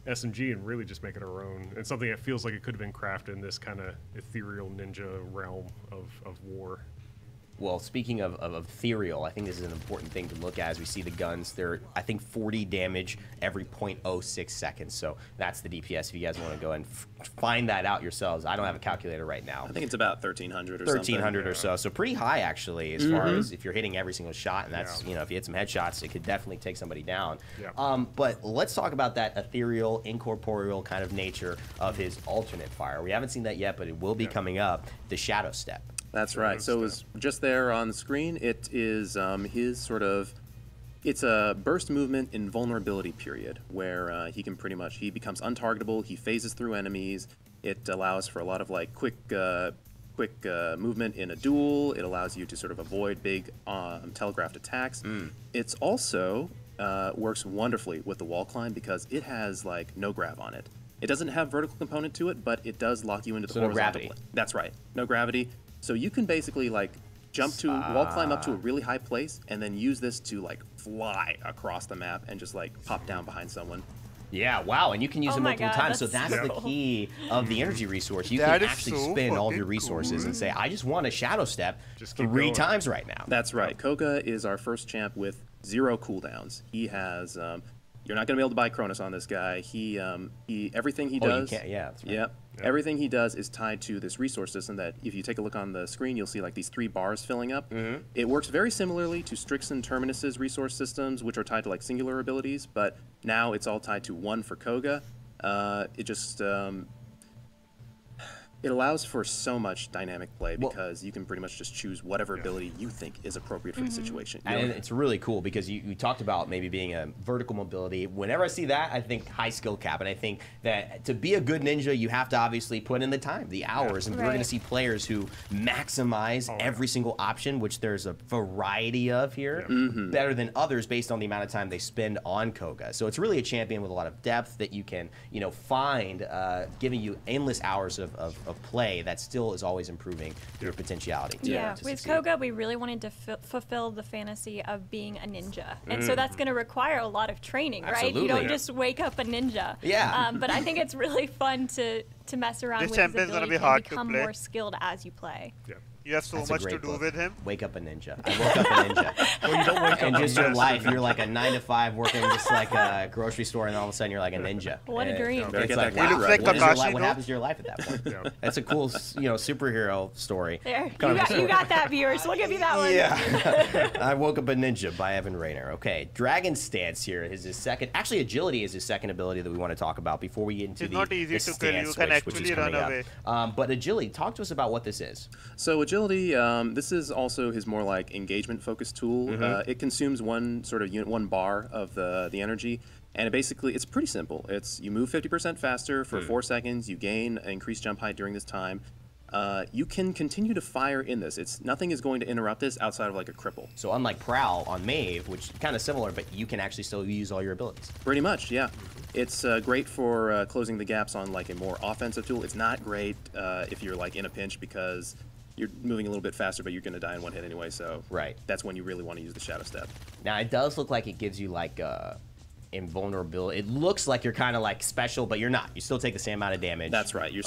SMG and really just make it our own. And something that feels like it could have been crafted in this kind of ethereal ninja realm of war. Well, speaking of ethereal, I think this is an important thing to look at as we see the guns. They're, I think, 40 damage every 0.06 seconds. So that's the DPS if you guys want to go and find that out yourselves. I don't have a calculator right now. I think it's about 1,300 or 1,300 or so. So pretty high, actually, as far as if you're hitting every single shot. And that's, you know, if you hit some headshots, it could definitely take somebody down. But let's talk about that ethereal, incorporeal kind of nature of his alternate fire. We haven't seen that yet, but it will be coming up, the Shadow Step. That's right. So it was just there on the screen. It is his sort of, it's a burst movement invulnerability period where he can pretty much, he becomes untargetable, he phases through enemies. It allows for a lot of like quick movement in a duel. It allows you to sort of avoid big telegraphed attacks. It's also works wonderfully with the wall climb because it has like no grab on it. It doesn't have vertical component to it, but it does lock you into the horizontal. No gravity. That's right. No gravity. So you can basically like jump to wall climb up to a really high place and then use this to like fly across the map and just like pop down behind someone. Yeah, wow, and you can use it multiple times. So that's the key of the energy resource. You can actually spend all of your resources and say, I just want a Shadow Step just 3 times right now. That's right. Koga is our first champ with 0 cooldowns. He has you're not going to be able to buy Cronus on this guy. He everything he does. You can't, that's right. Yep. Everything he does is tied to this resource system that if you take a look on the screen, you'll see like these 3 bars filling up. It works very similarly to Strix and Terminus's resource systems, which are tied to like singular abilities, but now it's all tied to 1 for Koga. It just it allows for so much dynamic play because you can pretty much just choose whatever ability you think is appropriate for the situation. And it's really cool because you talked about maybe being a vertical mobility. Whenever I see that, I think high skill cap. And I think that to be a good ninja, you have to obviously put in the time, the hours. And we're going to see players who maximize every single option, which there's a variety of here, better than others based on the amount of time they spend on Koga. So it's really a champion with a lot of depth that you can, you know, find, giving you endless hours of of play that still is always improving your potentiality. Yeah, to with succeed. Koga, we really wanted to fulfill the fantasy of being a ninja. And so that's going to require a lot of training, right? Absolutely. You don't just wake up a ninja. Yeah. But I think it's really fun to mess around This with his champion's gonna ability be hard and to become play. more skilled as you play. Yeah. You have so That's a much to great do book. with him. Wake up a ninja. I woke up a ninja. Well, you don't wake And up just a your ninja. life, you're like a 9 to 5 working just like a grocery store, and all of a sudden you're like a ninja. What a dream. It's Better get like, that wow, copyright. He looks like what is your Kakashi, life? What no? happens to your life at that point? Yeah. That's a cool, superhero story. There, you Kind of got, you got that, viewers. We'll give you that one. Yeah. I Woke Up a Ninja by Evan Rayner. Okay, Dragon Stance here is his second. Actually, Agility is his second ability that we want to talk about before we get into It's the not easy the to kill. You stance can switch, which is actually run coming up. away. But Agility, talk to us about what this is. So agility, this is also his more like engagement-focused tool. It consumes one sort of unit, 1 bar of the energy, and it's pretty simple. It's you move 50% faster for 4 seconds. You gain increased jump height during this time. You can continue to fire in this. Nothing is going to interrupt this outside of like a cripple. So unlike Prowl on Mave, which is kind of similar, but you can actually still use all your abilities. Pretty much, yeah. It's great for closing the gaps on like a more offensive tool. It's not great if you're like in a pinch because you're moving a little bit faster, but you're going to die in 1 hit anyway. So that's when you really want to use the Shadow Step. Now it does look like it gives you like invulnerability. It looks like you're kind of like special, but you're not. You still take the same amount of damage. That's right. You're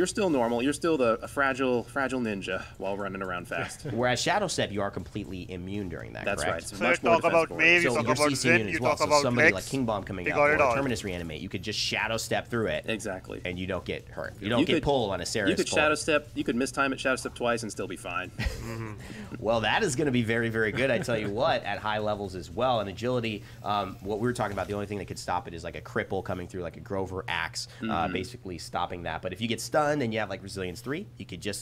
still normal. You're still a fragile ninja while running around fast. Whereas Shadow Step, you are completely immune during that. That's correct? right. It's So you much more talk about defensible. Mave, you So talk you're about CC Zen, immune as you well. talk So about somebody Lex. like King Bomb coming We up got it or all. Terminus Reanimate, you could just Shadow Step through it. Exactly. And you don't get hurt. You don't get pulled on a Ceres You could pull. Shadow Step. You could mistime it, Shadow Step twice, and still be fine. Well, that is going to be very, very good. I tell you what, at high levels as well. And Agility, what we were talking about, the only thing that could stop it is like a cripple coming through, like a Grover axe, basically stopping that. But if you get stunned and you have like Resilience 3,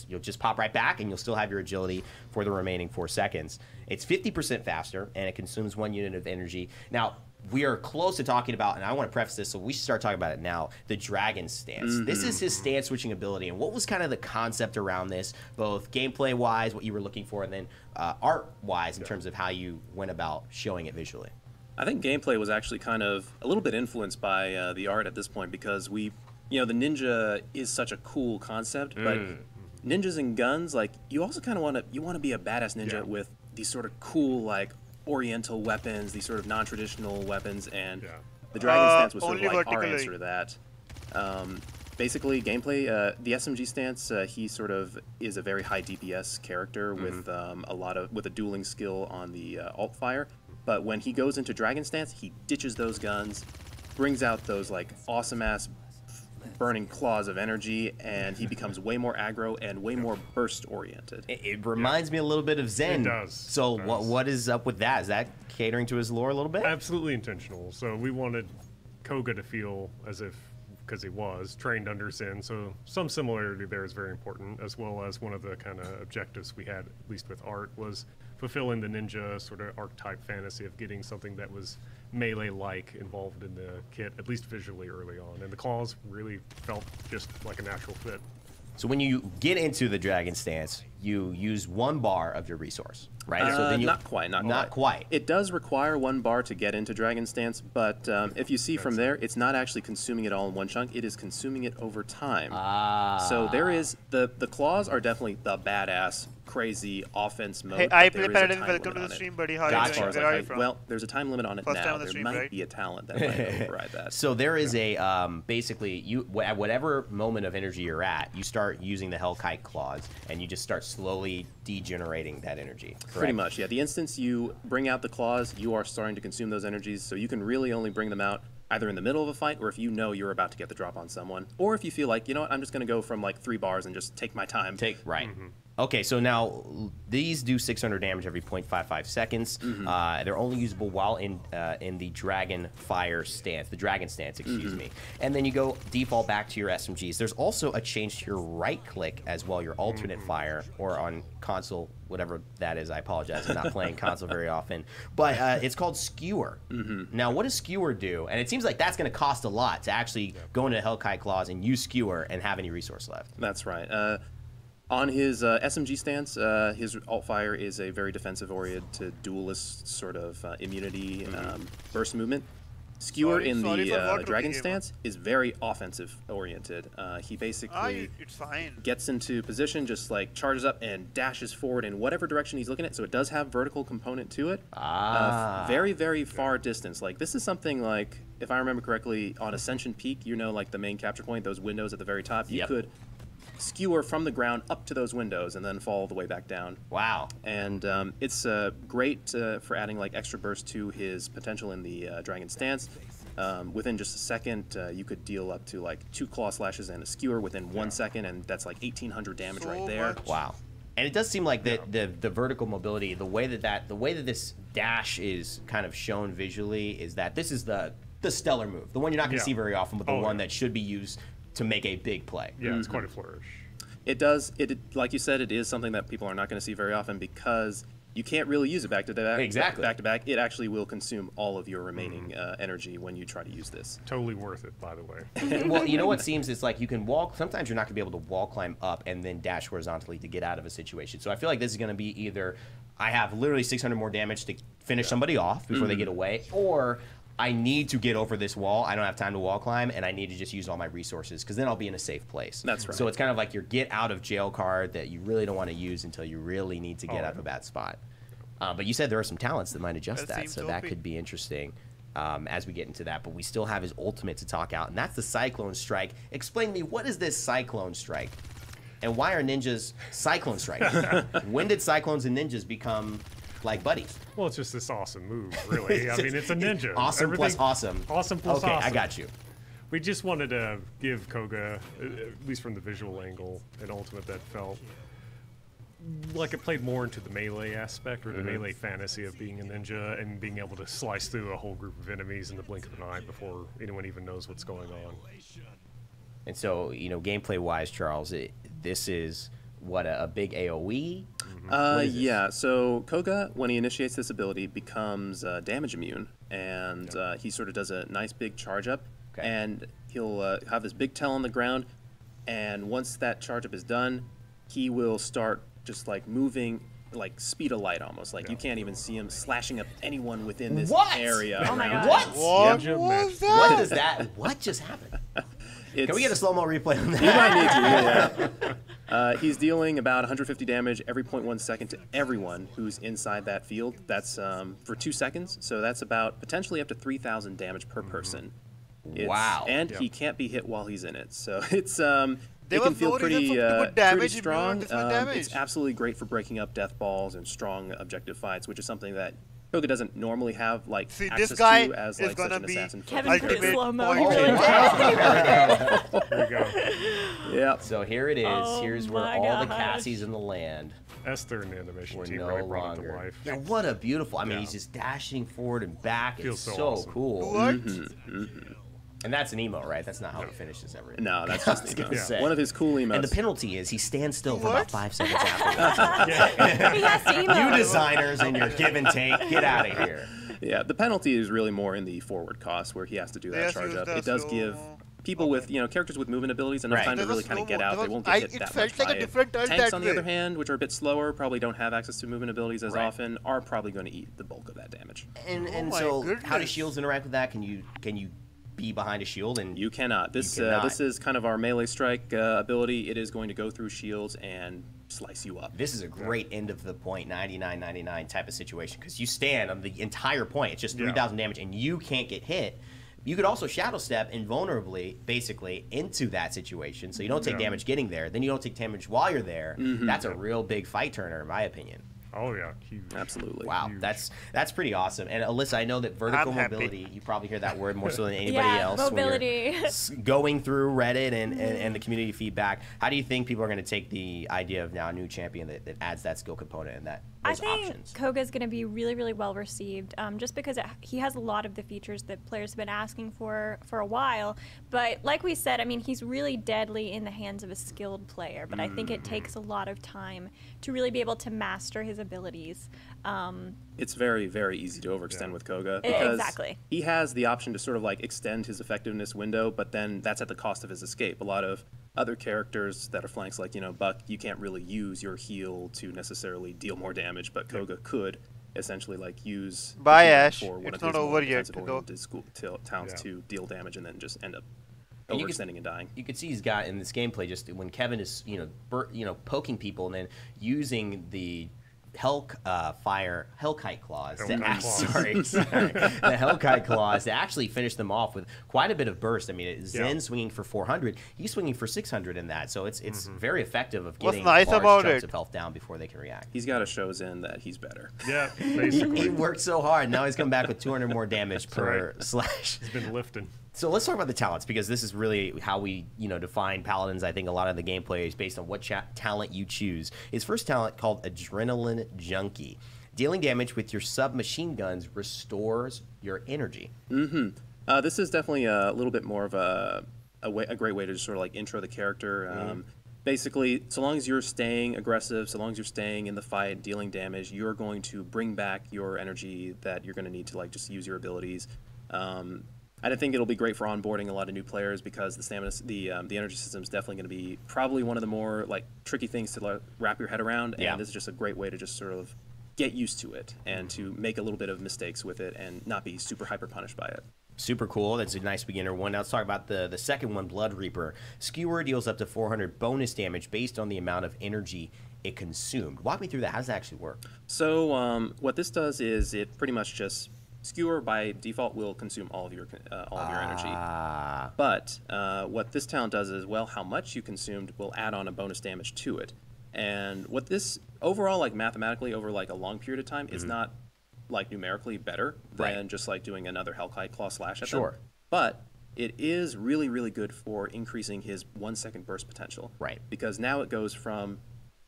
you'll just pop right back, and you'll still have your Agility for the remaining 4 seconds. It's 50% faster, and it consumes 1 unit of energy. Now, we are close to talking about, and I want to preface this, so we should start talking about it now, the Dragon Stance. This is his stance switching ability, and what was kind of the concept around this, both gameplay-wise, what you were looking for, and then art-wise in terms of how you went about showing it visually? I think gameplay was actually kind of a little bit influenced by the art at this point because the ninja is such a cool concept, but ninjas and guns, like you also kind of want to be a badass ninja with these sort of cool like Oriental weapons, these sort of non-traditional weapons, and the Dragon Stance was sort of like our answer to that. Basically, gameplay, the SMG stance, he sort of is a very high DPS character with with a dueling skill on the alt fire. But when he goes into Dragon Stance, he ditches those guns, brings out those like awesome ass burning claws of energy, and he becomes way more aggro and way more burst oriented. It reminds me a little bit of Zen. It does. So It does. what is up with that? Is that catering to his lore a little bit? Absolutely intentional. So we wanted Koga to feel as if, because he was trained under Zen, so some similarity there is very important, as well as one of the kind of objectives we had, at least with art, was fulfilling the ninja sort of archetype fantasy of getting something that was melee-like involved in the kit, at least visually early on. And the claws really felt just like a natural fit. So when you get into the Dragon Stance, you use 1 bar of your resource, right? So then Not quite. It does require 1 bar to get into Dragon Stance, but if you see from there, it's not actually consuming it all in one chunk. It is consuming it over time. So there is the claws are definitely the badass, crazy offense mode. Hey, but I there play is a Paladins. time Welcome to limit the on stream, it. buddy. How are you doing? Where are you from? Well, there's a time limit on it First now. time on the There stream, might right? be a talent that might override that. So there is a basically at whatever moment of energy you're at, you start using the Hellkite claws, and you just start slowly degenerating that energy. Correct? Pretty much, yeah. The instance you bring out the claws, you are starting to consume those energies, so you can really only bring them out either in the middle of a fight or if you know you're about to get the drop on someone, or if you feel like, you know what, I'm just going to go from like 3 bars and just take my time. Okay, so now these do 600 damage every 0.55 seconds. They're only usable while in the Dragon Fire stance, the Dragon Stance, excuse me. And then you go default back to your SMGs. There's also a change to your right click as well, your alternate fire, or on console, whatever that is. I apologize, I'm not playing console very often. But it's called Skewer. Now, what does Skewer do? And it seems like that's going to cost a lot to actually go into Hellkite Claws and use Skewer and have any resource left. That's right. On his SMG stance, his alt fire is a very defensive-oriented duelist sort of immunity burst movement. Skewer in the dragon stance is very offensive oriented. He basically gets into position, just like charges up and dashes forward in whatever direction he's looking at. So it does have vertical component to it. Very, very far distance. Like this is something like, if I remember correctly, on Ascension Peak, you know, like the main capture point, those windows at the very top, you could skewer from the ground up to those windows and then fall all the way back down. Wow. And it's great for adding like extra burst to his potential in the dragon stance. Within just a second, you could deal up to like 2 claw slashes and a skewer within 1 second, and that's like 1,800 damage right there. Wow. And it does seem like the vertical mobility, the way that this dash is kind of shown visually, is that this is the stellar move, the one you're not going to see very often, but the one that should be used to make a big play. Yeah, it's quite a flourish. It does. Like you said, it is something that people are not going to see very often because you can't really use it back to back. Exactly. Back to back. It actually will consume all of your remaining energy when you try to use this. Totally worth it, by the way. Well, you know what seems is like you can walk. Sometimes you're not going to be able to wall climb up and then dash horizontally to get out of a situation. So I feel like this is going to be either I have literally 600 more damage to finish somebody off before they get away, or I need to get over this wall. I don't have time to wall climb, and I need to just use all my resources because then I'll be in a safe place. That's right. So it's kind of like your get out of jail card that you really don't want to use until you really need to get out of a bad spot. But you said there are some talents that might adjust that, so that could be interesting as we get into that. But we still have his ultimate to talk out, and that's the Cyclone Strike. Explain to me, what is this Cyclone Strike? And why are ninjas Cyclone Strike? When did Cyclones and ninjas become like buddies? Well, it's just this awesome move, really. I mean, it's a ninja. Awesome plus awesome. Awesome plus okay, awesome. I got you. We just wanted to give Koga, at least from the visual angle, an ultimate that felt like it played more into the melee aspect, or the melee fantasy of being a ninja and being able to slice through a whole group of enemies in the blink of an eye before anyone even knows what's going on. And so, you know, gameplay-wise, Charles, this is what, a big AoE? Yeah, so Koga, when he initiates this ability, becomes damage immune, and he sort of does a nice big charge up, and he'll have this big tail on the ground, and once that charge up is done, he will start just like moving like speed of light almost. Like you can't even see him slashing up anyone within this area. Oh my God. What? Yep. Was that? What is that? What just happened? Can we get a slow-mo replay on that? You might need to, yeah. He's dealing about 150 damage every 0.1 second to everyone who's inside that field. That's for 2 seconds, so that's about potentially up to 3,000 damage per person. Wow. And he can't be hit while he's in it, so it's it can feel pretty strong. It's absolutely great for breaking up death balls and strong objective fights, which is something that Koga doesn't normally have like access to as like such an assassin. Kevin put slow-mo. There you go. Yeah. So here it is. Here's where all the Cassies in the land. Esther and the animation team no really brought it to longer. life. Yeah, what a beautiful. I mean, he's just dashing forward and back. Feels It's so so awesome. cool. What? And that's an emo, right? That's not how he finishes everything. No, that's just one of his cool emotes. And the penalty is he stands still for about 5 seconds afterwards. He has to emote. You designers and your give and take, get out of here. Yeah, the penalty is really more in the forward cost where he has to do that charge up. It does give people with, characters with movement abilities enough time to really kind of get out. They won't get hit that much by it. Tanks, on the other hand, which are a bit slower, probably don't have access to movement abilities as often, are probably going to eat the bulk of that damage. And so, how do shields interact with that? Can you be behind a shield? And you cannot. This is kind of our melee strike ability. It is going to go through shields and slice you up. This is a great end of the point 99-99 type of situation because you stand on the entire point. It's just 3,000 damage and you can't get hit. You could also shadow step invulnerably, basically, into that situation, so you don't take damage getting there. Then you don't take damage while you're there. That's a real big fight turner, in my opinion. Oh yeah, huge. Absolutely. Wow, huge. that's pretty awesome. And Alyssa, I know that vertical mobility, you probably hear that word more so than anybody else. Mobility. When you're going through Reddit and the community feedback. How do you think people are going to take the idea of now a new champion that adds that skill component and that those options? I options? think Koga's going to be really, really well received, just because he has a lot of the features that players have been asking for a while. But like we said, I mean, he's really deadly in the hands of a skilled player. But I think it takes a lot of time to really be able to master his abilities. It's very, very easy to overextend with Koga because exactly. he has the option to sort of like extend his effectiveness window, but then that's at the cost of his escape. A lot of other characters that are flanks, like Buck, you can't really use your heal to necessarily deal more damage, but Koga could. essentially like use Bye, Ash. for one It's of his not more over yet, defensive-oriented talents to deal damage and then just end up overextending and dying. You can see he's got in this gameplay just when Kevin is poking people and then using the Hellkite claws. The Hellkite claws to actually finish them off with quite a bit of burst. I mean, Zen swinging for 400, he's swinging for 600 in that, so it's very effective of getting large chunks of health down before they can react. He's got to show Zen that he's better. Yeah, basically. He worked so hard. Now he's come back with 200 more damage per slash. He's been lifting. So let's talk about the talents, because this is really how we, define Paladins. I think a lot of the gameplay is based on what talent you choose. His first talent, called Adrenaline Junkie. Dealing damage with your submachine guns restores your energy. This is definitely a little bit more of a great way to just sort of like intro the character. Basically, so long as you're staying aggressive, so long as you're staying in the fight, dealing damage, you're going to bring back your energy that you're going to need to like just use your abilities. I think it'll be great for onboarding a lot of new players, because the stamina, the energy system is definitely going to be probably one of the more like tricky things to wrap your head around. And this is just a great way to just sort of get used to it and to make a little bit of mistakes with it and not be super hyper punished by it. Super cool. That's a nice beginner one. Now let's talk about the second one, Blood Reaper. Skewer deals up to 400 bonus damage based on the amount of energy it consumed. Walk me through that. How does that actually work? So what this does is it pretty much just Skewer by default will consume all of your energy. But what this talent does is, well, how much you consumed will add on a bonus damage to it. And what this overall, like mathematically over like a long period of time, is not like numerically better than just like doing another Hellkite Claw slash at them. But it is really, really good for increasing his 1 second burst potential. Because now it goes from,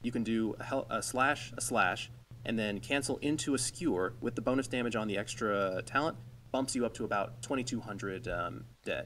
you can do a slash, and then cancel into a skewer with the bonus damage on the extra talent, bumps you up to about 2,200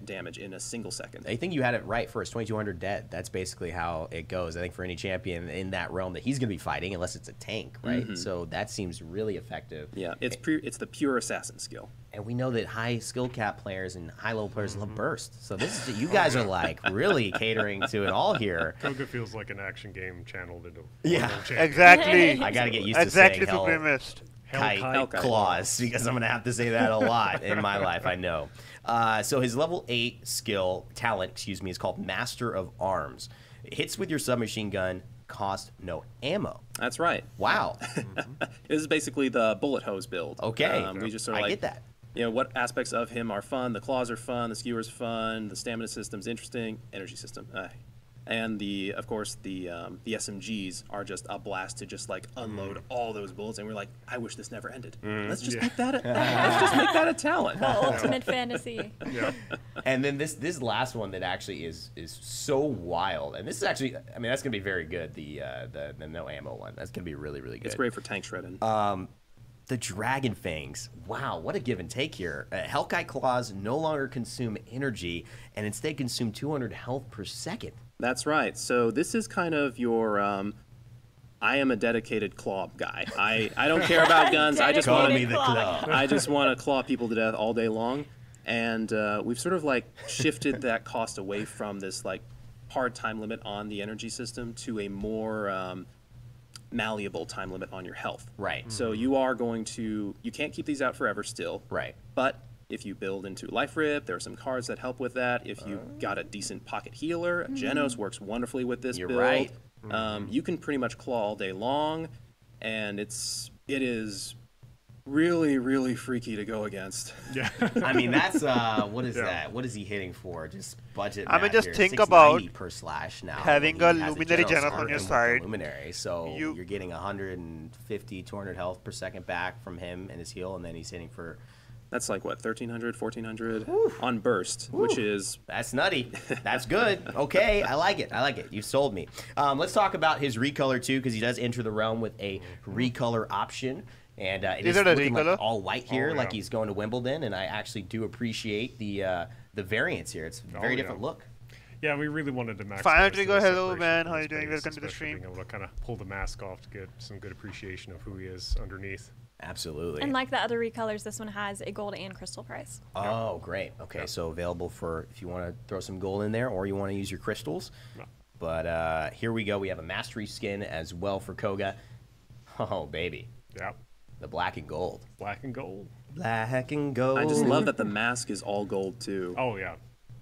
damage in a single second. I think you had it right first, 2,200 dead. That's basically how it goes. I think for any champion in that realm that he's going to be fighting, unless it's a tank, right? So that seems really effective. Yeah, it's the pure assassin skill. And we know that high skill cap players and high level players love burst. So this is, you guys are like really catering to it all here. Koga feels like an action game channeled into exactly. I got to get used to saying Hellkite claws, because I'm going to have to say that a lot in my life, I know. So his level 8 talent, is called Master of Arms. It hits with your submachine gun, cost no ammo. That's right. Wow. This is basically the bullet hose build. Okay. We just sort of get that. What aspects of him are fun? The claws are fun, the skewer's fun, the stamina system's interesting, energy system. And of course, the SMGs are just a blast to just like unload all those bullets. And we're like, I wish this never ended. Let's just make that. Let's just make that a talent. The ultimate fantasy. And then this last one that actually is so wild. And this is actually, I mean, that's gonna be very good. The no ammo one. That's gonna be really, really good. It's great for tank shredding. The Dragon Fangs. Wow, what a give and take here. Hellkite Claws no longer consume energy and instead consume 200 health per second. That's right. So this is kind of your I am a dedicated claw guy. I don't care about guns. I just want to claw people to death all day long. And we've sort of like shifted that cost away from this like hard time limit on the energy system to a more malleable time limit on your health. So you are going to, you can't keep these out forever still. But if you build into Life Rip, there are some cards that help with that. If you've got a decent pocket healer, Genos works wonderfully with this build. You can pretty much claw all day long, and it is really, really freaky to go against. I mean, that's what is that? What is he hitting for? Just budget. I mean, just here. think about per slash now. Having a Luminary Genos on your side. Luminary, so you're getting 150, 200 health per second back from him and his heal, and then he's hitting for. That's like what, 1,300, 1,400 on burst, which is... That's nutty. That's good. Okay, I like it. I like it. You sold me. Let's talk about his recolor, too, because he does enter the realm with a recolor option. And it is looking like all white here, like he's going to Wimbledon, and I actually do appreciate the variance here. It's a very different look. Yeah, we really wanted to maximize. Fine, Rodrigo, hello, man. How are you doing? Welcome to the stream. Being able to kind of pull the mask off to get some good appreciation of who he is underneath. Absolutely. And like the other recolors, this one has a gold and crystal price. Oh, great. Okay, so available for if you want to throw some gold in there or you want to use your crystals. But here we go. We have a mastery skin as well for Koga. Oh, baby. Yeah. The black and gold. Black and gold. Black and gold. I just love that the mask is all gold too. Oh yeah.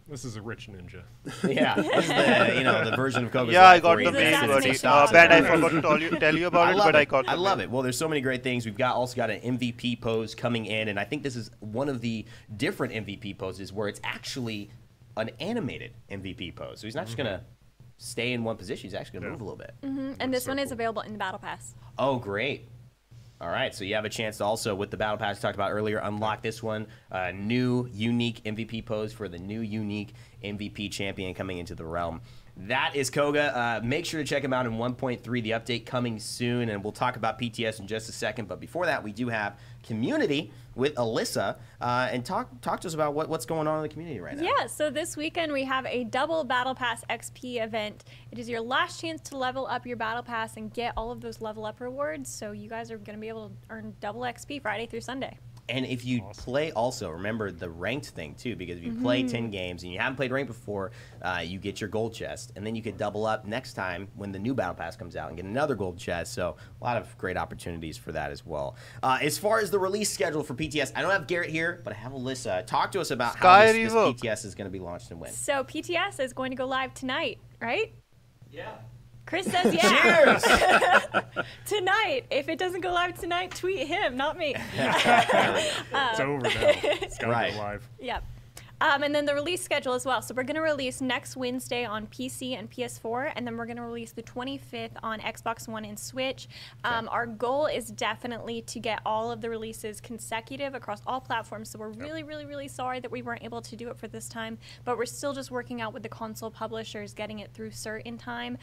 This is a rich ninja. Yeah, this is the version of Koga's Yeah, I life got where the he main basically body. Bad, I forgot to tell you about it, but I got I love it. Well, there's so many great things. We've also got an MVP pose coming in, and I think this is one of the different MVP poses where it's actually an animated MVP pose. So he's not just going to stay in one position. He's actually going to move a little bit. And this one is available in the Battle Pass. Oh, great. All right, so you have a chance to also, with the Battle Pass we talked about earlier, unlock this one. New, unique MVP pose for the new, unique MVP champion coming into the realm. That is Koga. Make sure to check him out in 1.3, the update coming soon, and we'll talk about PTS in just a second. But before that, we do have Community with Alyssa, and talk to us about what's going on in the community right now. Yeah, so this weekend we have a double Battle Pass XP event. It is your last chance to level up your Battle Pass and get all of those level up rewards, so you guys are going to be able to earn double XP Friday through Sunday. And if you play also, remember the ranked thing too, because if you play 10 games and you haven't played ranked before, you get your gold chest. And then you could double up next time when the new Battle Pass comes out and get another gold chest. So a lot of great opportunities for that as well. As far as the release schedule for PTS, I don't have Garrett here, but I have Alyssa. Talk to us about how this PTS is going to be launched and when. So PTS is going to go live tonight, right? Yeah. Chris says yeah. Cheers! Tonight. If it doesn't go live tonight, tweet him, not me. It's over now. It's got to go live. Yep. And then the release schedule as well. So we're going to release next Wednesday on PC and PS4, and then we're going to release the 25th on Xbox One and Switch. Our goal is definitely to get all of the releases consecutive across all platforms. So we're really, really, really sorry that we weren't able to do it for this time, but we're still just working out with the console publishers, getting it through cert in time.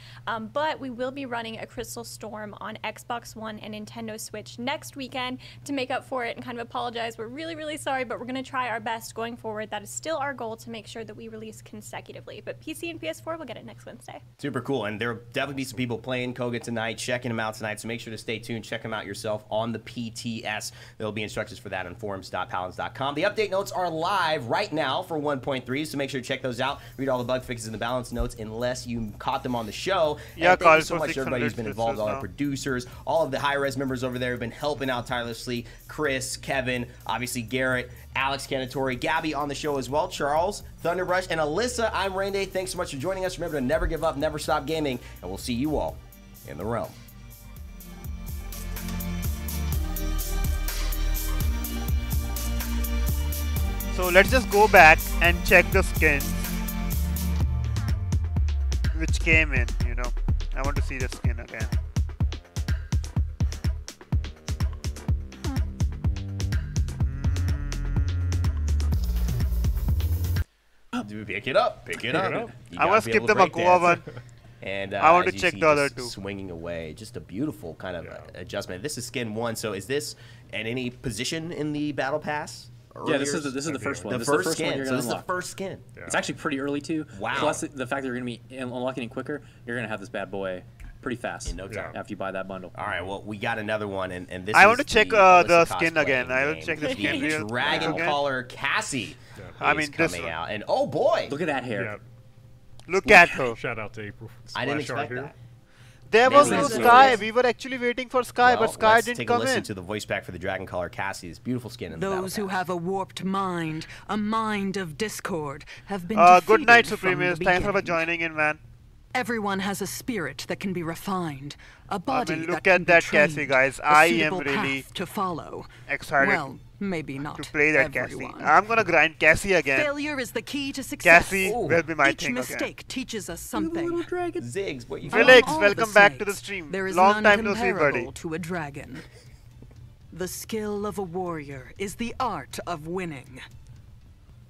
But we will be running a Crystal Storm on Xbox One and Nintendo Switch next weekend to make up for it and kind of apologize. We're really, really sorry, but we're going to try our best going forward. That is still our goal to make sure that we release consecutively. But PC and PS4 will get it next Wednesday. Super cool. And there will definitely be some people playing Koga tonight, checking him out tonight. So make sure to stay tuned. Check him out yourself on the PTS. There will be instructions for that on forums.paladins.com. The update notes are live right now for 1.3, so make sure to check those out. Read all the bug fixes and the balance notes unless you caught them on the show. Yeah, thank you so much to everybody who's been involved, all our producers, all of the high-res members over there have been helping out tirelessly. Chris, Kevin, obviously Garrett, Alex Canatori, Gabby on the show as well, Charles, Thunderbrush, and Alyssa. I'm Rainday. Thanks so much for joining us. Remember to never give up, never stop gaming, and we'll see you all in the realm. So let's just go back and check the skins which came in, you know. I want to see the skin again. Pick it up. Pick it up. I want to skip the Makoa one. And I want to check the other two. Swinging away. Just a beautiful kind of adjustment. This is skin 1, so is this at any position in the Battle Pass? Yeah, this is the first one. The this first is the first skin. one you're So going this to is unlock. the first skin. Yeah. It's actually pretty early too. Wow. Plus the fact that you're going to be unlocking it quicker, you're going to have this bad boy pretty fast in no time after you buy that bundle. All right, well, we got another one, and this I is want to check the skin again. I will check the skin. The Dragon Caller Cassie I mean, is coming out. And oh boy! Look at that hair. Yeah. Look at her. Shout out to April. I didn't Splash art expect here. that. There was no Sky. We were actually waiting for Sky, but Sky let's didn't take come a listen in. to the voice pack for the Dragon Caller Cassie. This beautiful skin in the Battle Those who Pass. have a warped mind, a mind of discord, have been Good night, defeated from the Supremist. Thanks for beginning. joining in, man. Everyone has a spirit that can be refined, a body look that at can be that trained, Cassie, guys. a I am suitable really path to follow. excited Well, maybe not to play that everyone. Cassie. I'm gonna grind Cassie again. Failure is the key to success. Cassie will be my Each thing mistake teaches us something. Ziggs, what you Felix, Among all welcome the back to the snakes, stream. There is Long none time no see, comparable buddy. to a dragon. The skill of a warrior is the art of winning.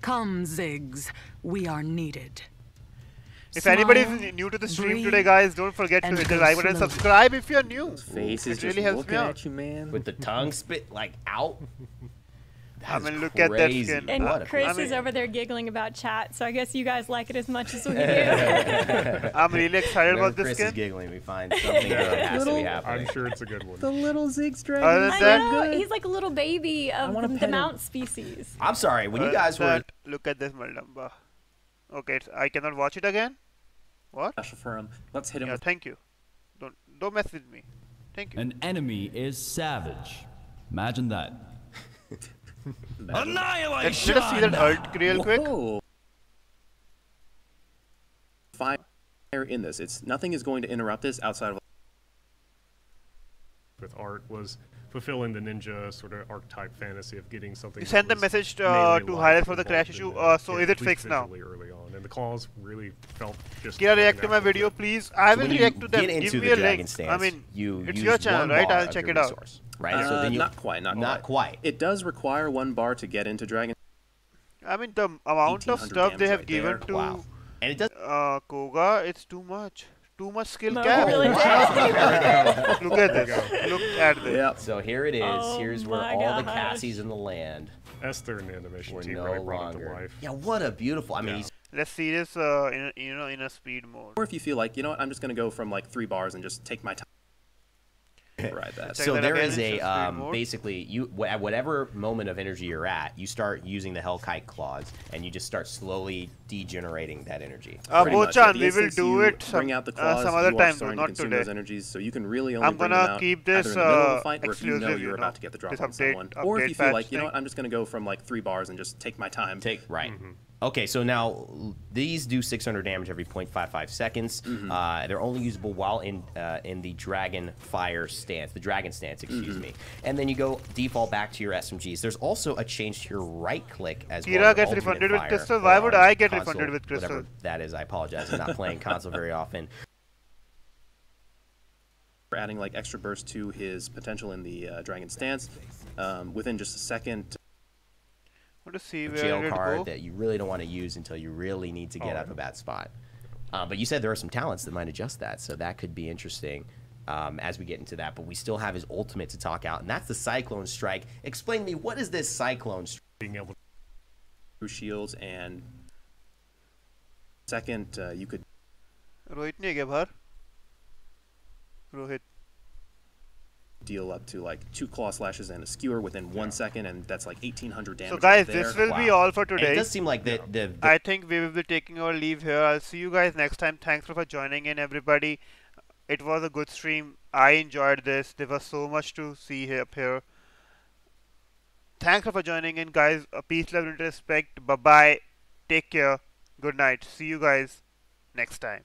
Come, Ziggs, we are needed. If anybody Smile, is new to the stream breathe, today, guys, don't forget to and hit the go like button and slowly. subscribe if you're new. Face is It just really helps looking me out. at you, man. With the tongue spit like out. I mean, look at that skin. And Chris is over there giggling about chat, so I guess you guys like it as much as we do. I'm really excited Whenever about this Chris skin. is giggling, we find something that has to be happening. I'm sure it's a good one. The little Ziggs dragon. Other than I that, know, he's like a little baby of the mount species. I'm sorry, when you guys were... that, look at this Maldamba. Okay, I cannot watch it again. What? Special for him. Let's hit him. Yeah, thank you. Don't mess with me. Thank you. An enemy is savage. Imagine that. Let's just see that ult real quick. Fire in this. It's nothing is going to interrupt this outside of. With art was fulfilling the ninja sort of archetype fantasy of getting something. You sent the message to highlight for the crash issue. So is it fixed now? Early on, and the claws really felt just. Can I react to my video, please? I will react to them. Give me a link. I mean, it's your channel, right? I'll check it out. Right? So then not quite. It does require 1 bar to get into Dragon. I mean, the amount of stuff they have given to and it does Koga, it's too much. Too much skill No, cap. really Look at this. Look at this. Yep. So here it is. Here's where all the Cassies in the land. Esther and the animation team no really brought it to longer. life. Yeah, what a beautiful. I mean, let's see this in a speed mode. Or if you feel like, you know what, I'm just going to go from like 3 bars and just take my time. Right, that. So there is a basically you at whatever moment of energy you're at, you start using the Hellkite claws, and you just start slowly degenerating that energy. Bochan, we will do it bring out the claws, some other time, though, not today. Those energies, so you can really only I'm bring them gonna out keep this either in the middle of the fight, or if you know exclusive, you're about to get the drop this on someone. Or if you feel like, you know what, I'm just going to go from like 3 bars and just take my time. Right. Okay, so now these do 600 damage every 0.55 seconds. They're only usable while in the dragon fire stance, the dragon stance, excuse me. And then you go default back to your SMGs. There's also a change to your right click as well. Kira gets refunded with crystal. Why would I get refunded with crystal? Whatever that is, I apologize. I'm not playing console very often. We're adding like extra burst to his potential in the dragon stance within just a second. Want to see a where jail it card go? that you really don't want to use until you really need to get up a bad spot. But you said there are some talents that might adjust that, so that could be interesting as we get into that. But we still have his ultimate to talk out, and that's the Cyclone Strike. Explain to me, what is this Cyclone Strike? Being able to shields, and second, you could. Rohit ne gaya bahar. Rohit. Deal up to like 2 claw slashes and a skewer within 1 second, and that's like 1800 damage. So guys, right there. this will be all for today. And it does seem like I think we will be taking our leave here. I'll see you guys next time. Thanks for joining in, everybody. It was a good stream. I enjoyed this. There was so much to see up here. Thanks for joining in, guys. Peace, love, and respect. Bye bye. Take care. Good night. See you guys next time.